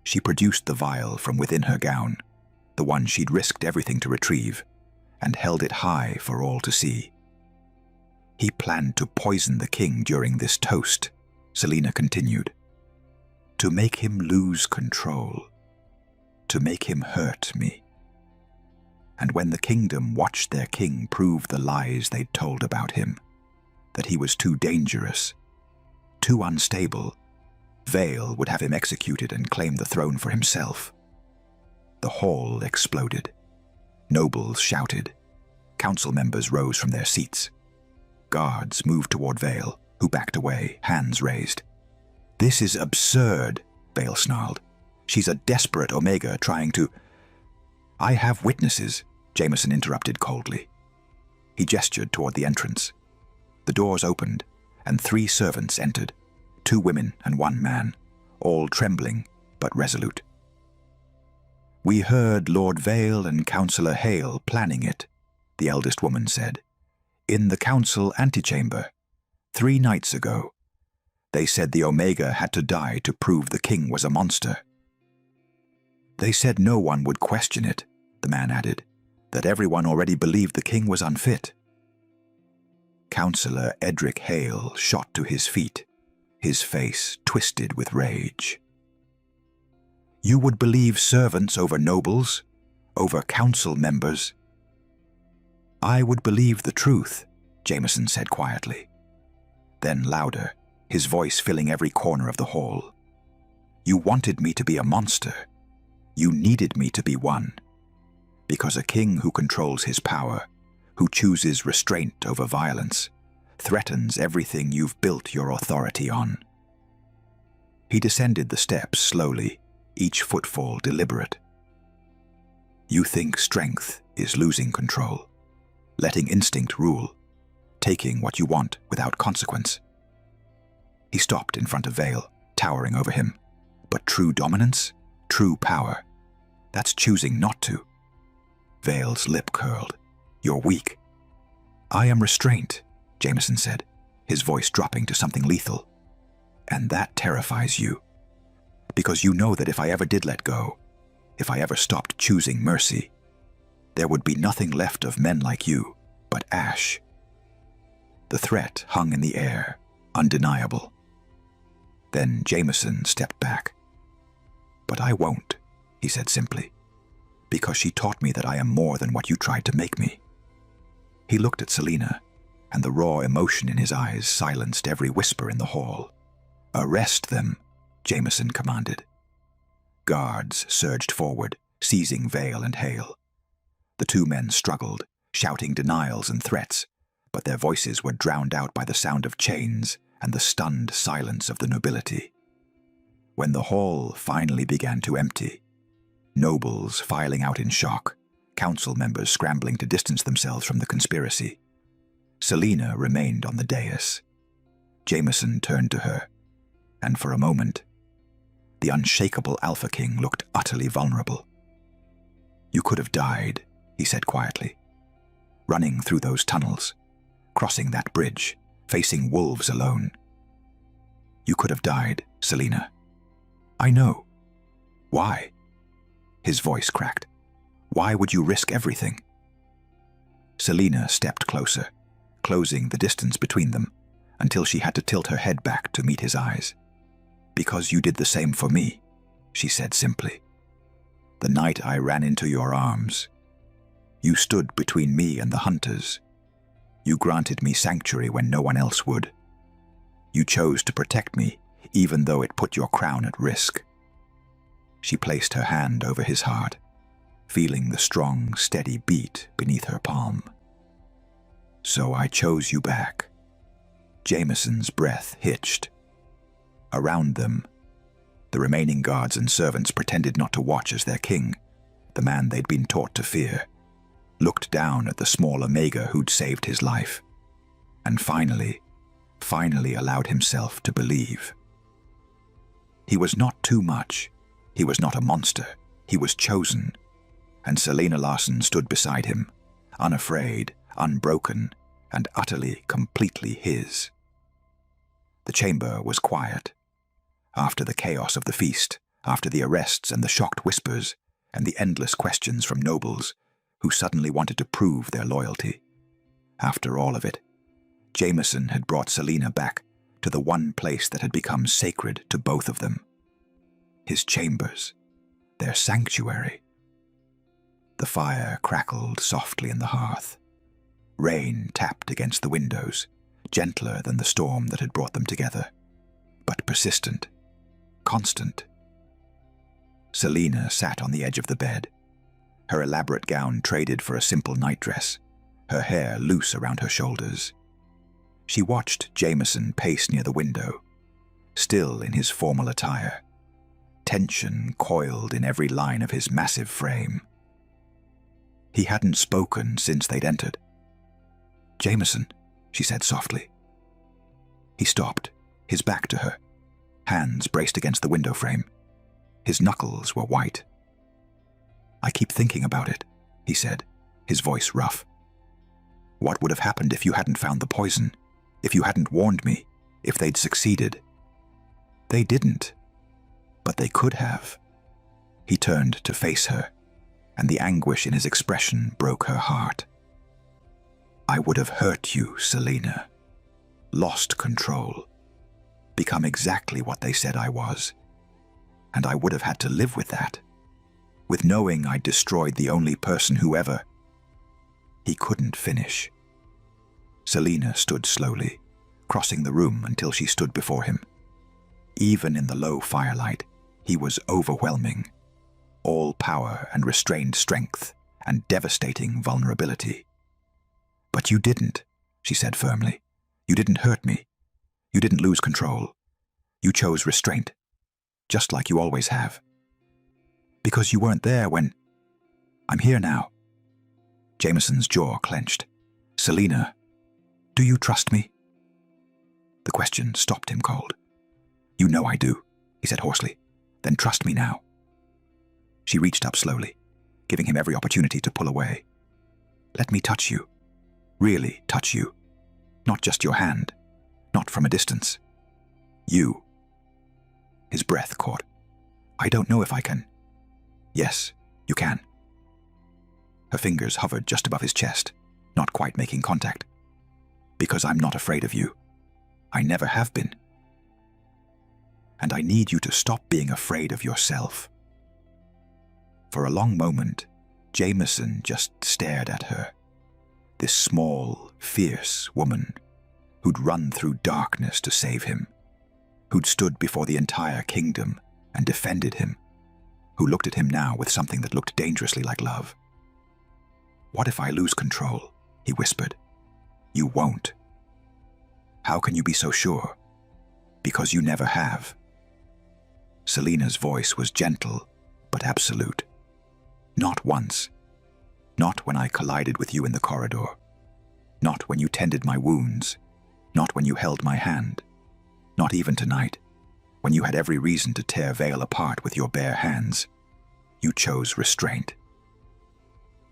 She produced the vial from within her gown, the one she'd risked everything to retrieve, and held it high for all to see. "He planned to poison the king during this toast," Selena continued. "To make him lose control. To make him hurt me. And when the kingdom watched their king prove the lies they'd told about him, that he was too dangerous, too unstable, Vale would have him executed and claim the throne for himself." The hall exploded. Nobles shouted. Council members rose from their seats. Guards moved toward Vale, who backed away, hands raised. "This is absurd," Vale snarled. "She's a desperate Omega trying to—" "I have witnesses," Jameson interrupted coldly. He gestured toward the entrance. The doors opened, and 3 servants entered, 2 women and 1 man, all trembling but resolute. "We heard Lord Vale and Councillor Hale planning it," the eldest woman said. "In the council antechamber, 3 nights ago. They said the Omega had to die to prove the king was a monster." "They said no one would question it," the man added, "that everyone already believed the king was unfit." Councillor Edric Hale shot to his feet, his face twisted with rage. "You would believe servants over nobles, over council members?" "I would believe the truth," Jameson said quietly. Then louder, his voice filling every corner of the hall. "You wanted me to be a monster. You needed me to be one. Because a king who controls his power, who chooses restraint over violence, threatens everything you've built your authority on." He descended the steps slowly, each footfall deliberate. "You think strength is losing control, letting instinct rule, taking what you want without consequence." He stopped in front of Vale, towering over him. "But true dominance, true power, that's choosing not to." Vale's lip curled. "You're weak." "I am restraint," Jameson said, his voice dropping to something lethal. "And that terrifies you. Because you know that if I ever did let go, if I ever stopped choosing mercy, there would be nothing left of men like you but ash." The threat hung in the air, undeniable. Then Jameson stepped back. "But I won't," he said simply, "because she taught me that I am more than what you tried to make me." He looked at Selena, and the raw emotion in his eyes silenced every whisper in the hall. "Arrest them," Jameson commanded. Guards surged forward, seizing Vale and Hale. The 2 men struggled, shouting denials and threats, but their voices were drowned out by the sound of chains and the stunned silence of the nobility. When the hall finally began to empty, Nobles filing out in shock, council members scrambling to distance themselves from the conspiracy. Selena remained on the dais. Jameson turned to her, and for a moment, the unshakable Alpha King looked utterly vulnerable. "You could have died," he said quietly. "Running through those tunnels, crossing that bridge, facing wolves alone. You could have died, Selena. I know. Why?" His voice cracked. "Why would you risk everything?" Selena stepped closer, closing the distance between them, until she had to tilt her head back to meet his eyes. "Because you did the same for me," she said simply. "The night I ran into your arms, you stood between me and the hunters. You granted me sanctuary when no one else would. You chose to protect me, even though it put your crown at risk." She placed her hand over his heart, feeling the strong, steady beat beneath her palm. "So I chose you back." Jameson's breath hitched. Around them, the remaining guards and servants pretended not to watch as their king, the man they'd been taught to fear, looked down at the small Omega who'd saved his life, and finally allowed himself to believe. He was not too much. He was not a monster. He was chosen. And Selena Larson stood beside him, unafraid, unbroken, and utterly, completely his. The chamber was quiet. After the chaos of the feast, after the arrests and the shocked whispers, and the endless questions from nobles who suddenly wanted to prove their loyalty. After all of it, Jameson had brought Selena back to the one place that had become sacred to both of them. His chambers, their sanctuary. The fire crackled softly in the hearth. Rain tapped against the windows, gentler than the storm that had brought them together, but persistent, constant. Selena sat on the edge of the bed, her elaborate gown traded for a simple nightdress, her hair loose around her shoulders. She watched Jameson pace near the window, still in his formal attire, tension coiled in every line of his massive frame. He hadn't spoken since they'd entered. "Jameson," she said softly. He stopped, his back to her, hands braced against the window frame. His knuckles were white. "I keep thinking about it," he said, his voice rough. "What would have happened if you hadn't found the poison? If you hadn't warned me? If they'd succeeded?" "They didn't. But they could have." He turned to face her, and the anguish in his expression broke her heart. "I would have hurt you, Selena. Lost control. Become exactly what they said I was. And I would have had to live with that. With knowing I'd destroyed the only person who ever..." He couldn't finish. Selena stood slowly, crossing the room until she stood before him. Even in the low firelight, he was overwhelming. All power and restrained strength and devastating vulnerability. "But you didn't," she said firmly. "You didn't hurt me. You didn't lose control. You chose restraint, just like you always have. Because you weren't there when... I'm here now." Jameson's jaw clenched. "Selena, do you trust me?" The question stopped him cold. "You know I do," he said hoarsely. "Then trust me now." She reached up slowly, giving him every opportunity to pull away. "Let me touch you. Really touch you. Not just your hand. Not from a distance. You." His breath caught. "I don't know if I can." "Yes, you can." Her fingers hovered just above his chest, not quite making contact. "Because I'm not afraid of you. I never have been. And I need you to stop being afraid of yourself." For a long moment, Jameson just stared at her. This small, fierce woman who'd run through darkness to save him, who'd stood before the entire kingdom and defended him, who looked at him now with something that looked dangerously like love. "What if I lose control?" he whispered. "You won't." "How can you be so sure?" "Because you never have." Selena's voice was gentle, but absolute. Not once. Not when I collided with you in the corridor. Not when you tended my wounds. Not when you held my hand. Not even tonight, when you had every reason to tear Veil apart with your bare hands. You chose restraint.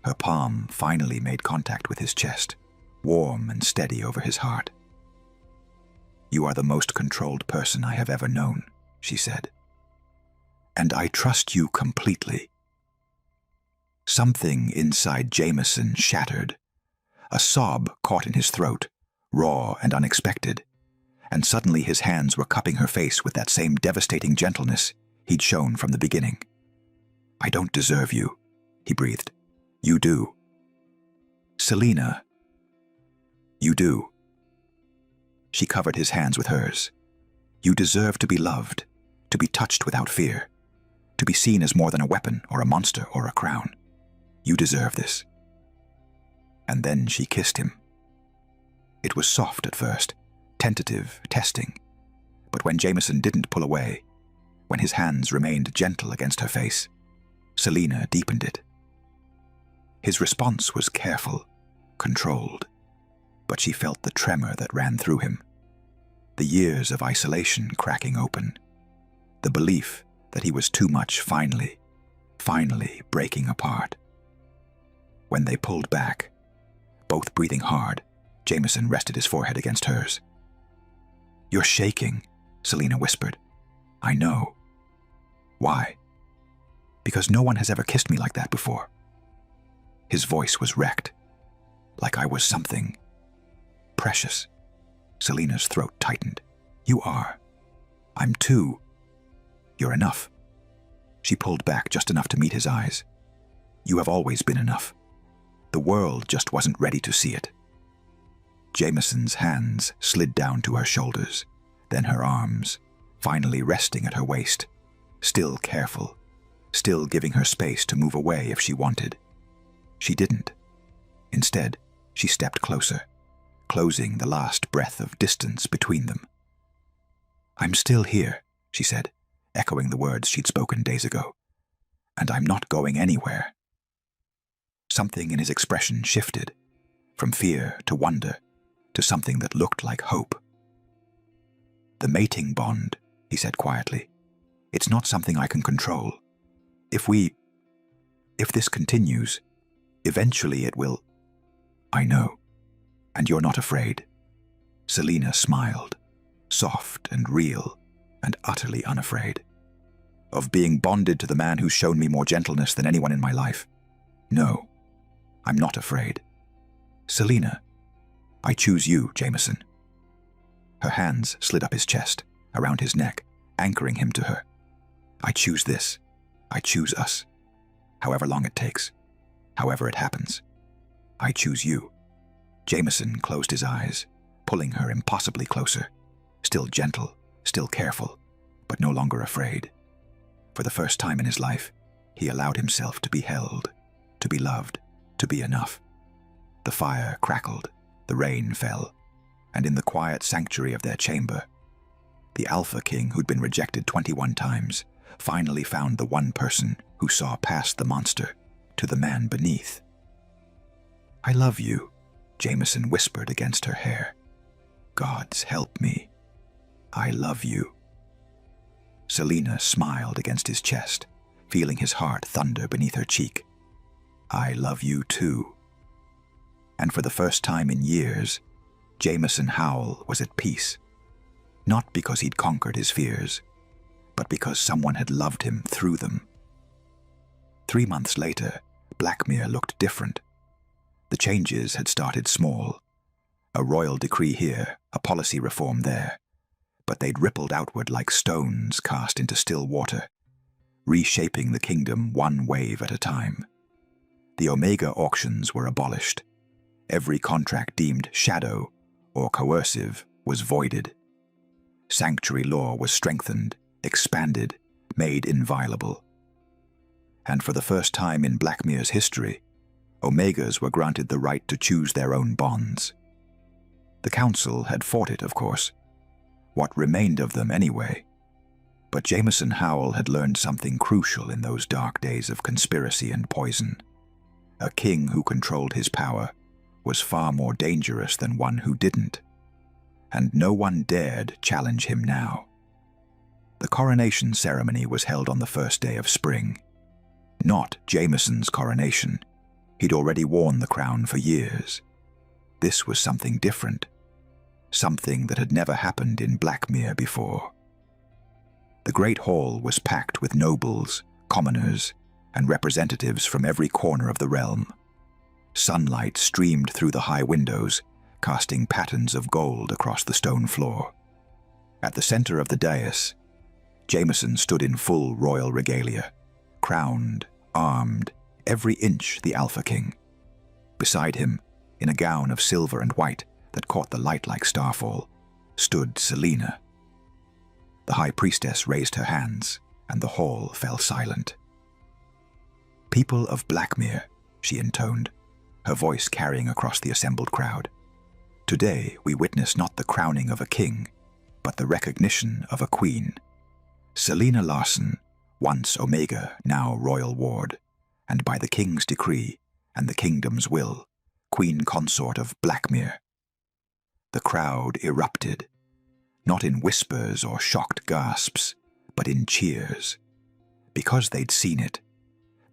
Her palm finally made contact with his chest, warm and steady over his heart. You are the most controlled person I have ever known, she said. And I trust you completely. Something inside Jameson shattered. A sob caught in his throat, raw and unexpected, and suddenly his hands were cupping her face with that same devastating gentleness he'd shown from the beginning. I don't deserve you, he breathed. You do. Selena. You do. She covered his hands with hers. You deserve to be loved, to be touched without fear, to be seen as more than a weapon or a monster or a crown. You deserve this. And then she kissed him. It was soft at first, tentative, testing. But when Jameson didn't pull away, when his hands remained gentle against her face, Selena deepened it. His response was careful, controlled, but she felt the tremor that ran through him. The years of isolation cracking open. The belief that he was too much finally breaking apart. When they pulled back, both breathing hard, Jameson rested his forehead against hers. You're shaking, Selena whispered. I know. Why? Because no one has ever kissed me like that before. His voice was wrecked, like I was something precious. Selena's throat tightened. You are. I'm too. You're enough. She pulled back just enough to meet his eyes. You have always been enough. The world just wasn't ready to see it. Jameson's hands slid down to her shoulders, then her arms, finally resting at her waist, still careful, still giving her space to move away if she wanted. She didn't. Instead, she stepped closer, closing the last breath of distance between them. I'm still here, she said, echoing the words she'd spoken days ago. And I'm not going anywhere. Something in his expression shifted, from fear to wonder, to something that looked like hope. The mating bond, he said quietly. It's not something I can control. If this continues, eventually it will. I know. And you're not afraid. Selena smiled, soft and real, and utterly unafraid. Of being bonded to the man who's shown me more gentleness than anyone in my life. No, I'm not afraid. Selena, I choose you, Jameson. Her hands slid up his chest, around his neck, anchoring him to her. I choose this. I choose us. However long it takes. However it happens. I choose you. Jameson closed his eyes, pulling her impossibly closer, still gentle, still careful, but no longer afraid. For the first time in his life, he allowed himself to be held, to be loved, to be enough. The fire crackled, the rain fell, and in the quiet sanctuary of their chamber, the Alpha King who'd been rejected 21 times finally found the one person who saw past the monster to the man beneath. I love you, Jameson whispered against her hair. Gods help me. I love you. Selena smiled against his chest, feeling his heart thunder beneath her cheek. I love you too. And for the first time in years, Jameson Howell was at peace. Not because he'd conquered his fears, but because someone had loved him through them. 3 months later, Blackmere looked different. The changes had started small. A royal decree here, a policy reform there. But they'd rippled outward like stones cast into still water, reshaping the kingdom one wave at a time. The Omega auctions were abolished. Every contract deemed shadow or coercive was voided. Sanctuary law was strengthened, expanded, made inviolable. And for the first time in Blackmere's history, Omegas were granted the right to choose their own bonds. The council had fought it, of course. What remained of them anyway. But Jameson Howell had learned something crucial in those dark days of conspiracy and poison. A king who controlled his power was far more dangerous than one who didn't, and no one dared challenge him now. The coronation ceremony was held on the first day of spring. Not Jameson's coronation. He'd already worn the crown for years. This was something different, something that had never happened in Blackmere before. The great hall was packed with nobles, commoners, and representatives from every corner of the realm. Sunlight streamed through the high windows, casting patterns of gold across the stone floor. At the center of the dais, Jameson stood in full royal regalia, crowned, armed, every inch the Alpha King. Beside him, in a gown of silver and white that caught the light like starfall, stood Selena. The high priestess raised her hands, and the hall fell silent. "People of Blackmere," she intoned, her voice carrying across the assembled crowd. "Today we witness not the crowning of a king, but the recognition of a queen. Selena Larson, once Omega, now royal ward, and by the king's decree and the kingdom's will, queen consort of Blackmere." The crowd erupted, not in whispers or shocked gasps, but in cheers. Because they'd seen it.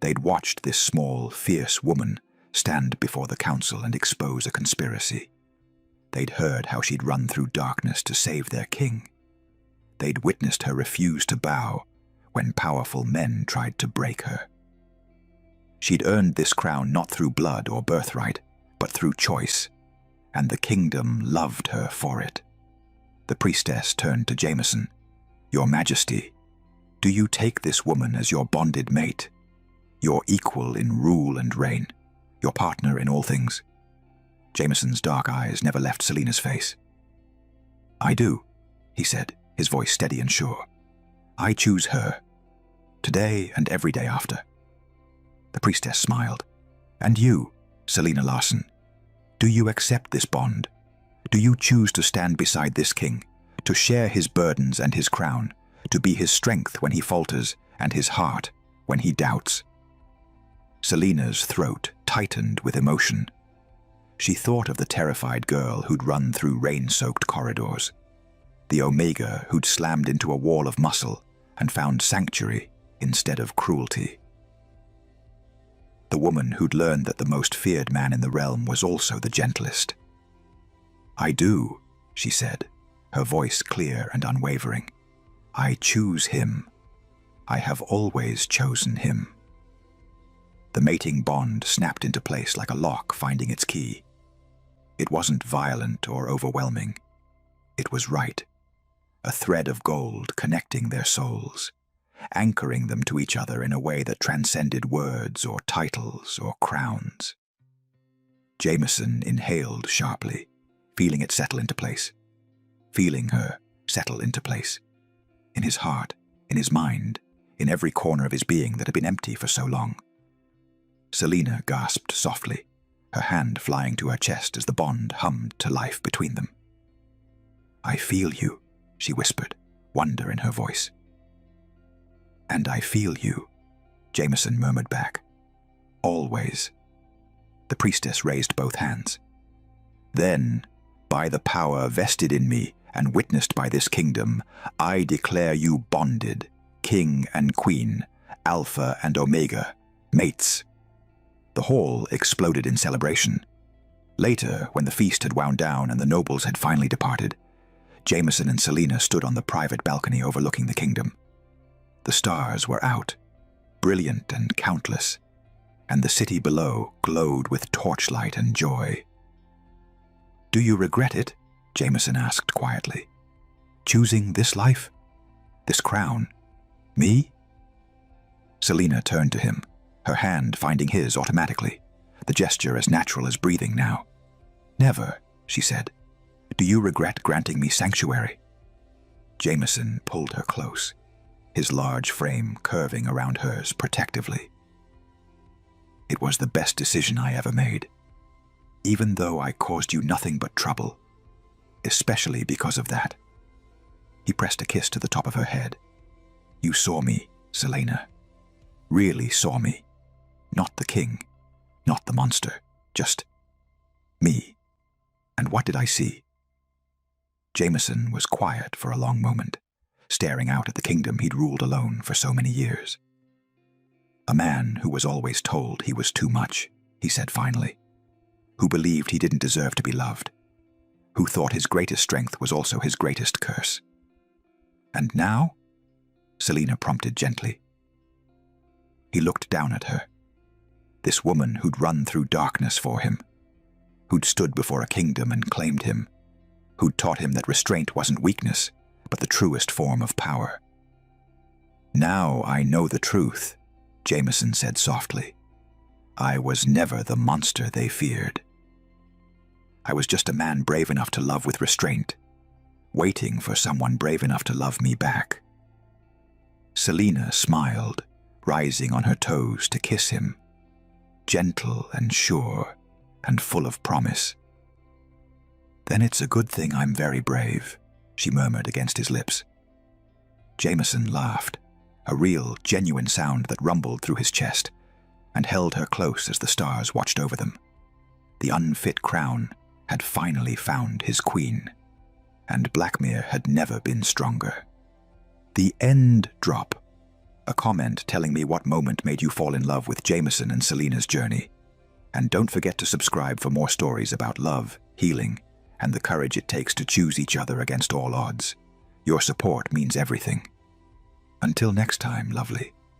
They'd watched this small, fierce woman stand before the council and expose a conspiracy. They'd heard how she'd run through darkness to save their king. They'd witnessed her refuse to bow when powerful men tried to break her. She'd earned this crown not through blood or birthright, but through choice, and the kingdom loved her for it. The priestess turned to Jameson. "Your Majesty, do you take this woman as your bonded mate, your equal in rule and reign, your partner in all things?" Jameson's dark eyes never left Selena's face. "I do," he said, his voice steady and sure. "I choose her, today and every day after." The priestess smiled. "And you, Selena Larson, do you accept this bond? Do you choose to stand beside this king, to share his burdens and his crown, to be his strength when he falters and his heart when he doubts?" Selena's throat tightened with emotion. She thought of the terrified girl who'd run through rain-soaked corridors, the Omega who'd slammed into a wall of muscle and found sanctuary instead of cruelty. The woman who'd learned that the most feared man in the realm was also the gentlest. "I do," she said, her voice clear and unwavering. "I choose him. I have always chosen him." The mating bond snapped into place like a lock finding its key. It wasn't violent or overwhelming. It was right. A thread of gold connecting their souls, anchoring them to each other in a way that transcended words or titles or crowns. Jameson inhaled sharply, feeling it settle into place. Feeling her settle into place. In his heart, in his mind, in every corner of his being that had been empty for so long. Selena gasped softly, her hand flying to her chest as the bond hummed to life between them. "I feel you," she whispered, wonder in her voice. "And I feel you," Jameson murmured back. "Always." The priestess raised both hands. "Then, by the power vested in me and witnessed by this kingdom, I declare you bonded, king and queen, Alpha and Omega, mates." The hall exploded in celebration. Later, when the feast had wound down and the nobles had finally departed, Jameson and Selena stood on the private balcony overlooking the kingdom. The stars were out, brilliant and countless, and the city below glowed with torchlight and joy. "Do you regret it?" Jameson asked quietly. "Choosing this life? This crown? Me?" Selena turned to him, her hand finding his automatically, the gesture as natural as breathing now. "Never," she said. "Do you regret granting me sanctuary?" Jameson pulled her close, his large frame curving around hers protectively. "It was the best decision I ever made, even though I caused you nothing but trouble, especially because of that." He pressed a kiss to the top of her head. You saw me, Selena. Really saw me. Not the king, not the monster, just me. And what did I see? Jameson was quiet for a long moment, staring out at the kingdom he'd ruled alone for so many years. A man who was always told he was too much, he said finally, who believed he didn't deserve to be loved, who thought his greatest strength was also his greatest curse. And now? Selena prompted gently. He looked down at her. This woman who'd run through darkness for him, who'd stood before a kingdom and claimed him, who'd taught him that restraint wasn't weakness, but the truest form of power. Now I know the truth, Jameson said softly. I was never the monster they feared. I was just a man brave enough to love with restraint, waiting for someone brave enough to love me back. Selena smiled, rising on her toes to kiss him, gentle and sure and full of promise. Then it's a good thing I'm very brave, she murmured against his lips. Jameson laughed, a real, genuine sound that rumbled through his chest, and held her close as the stars watched over them. The unfit crown had finally found his queen, and Blackmere had never been stronger. The end drop, a comment telling me what moment made you fall in love with Jameson and Selena's journey. And don't forget to subscribe for more stories about love, healing, and the courage it takes to choose each other against all odds. Your support means everything. Until next time, lovely.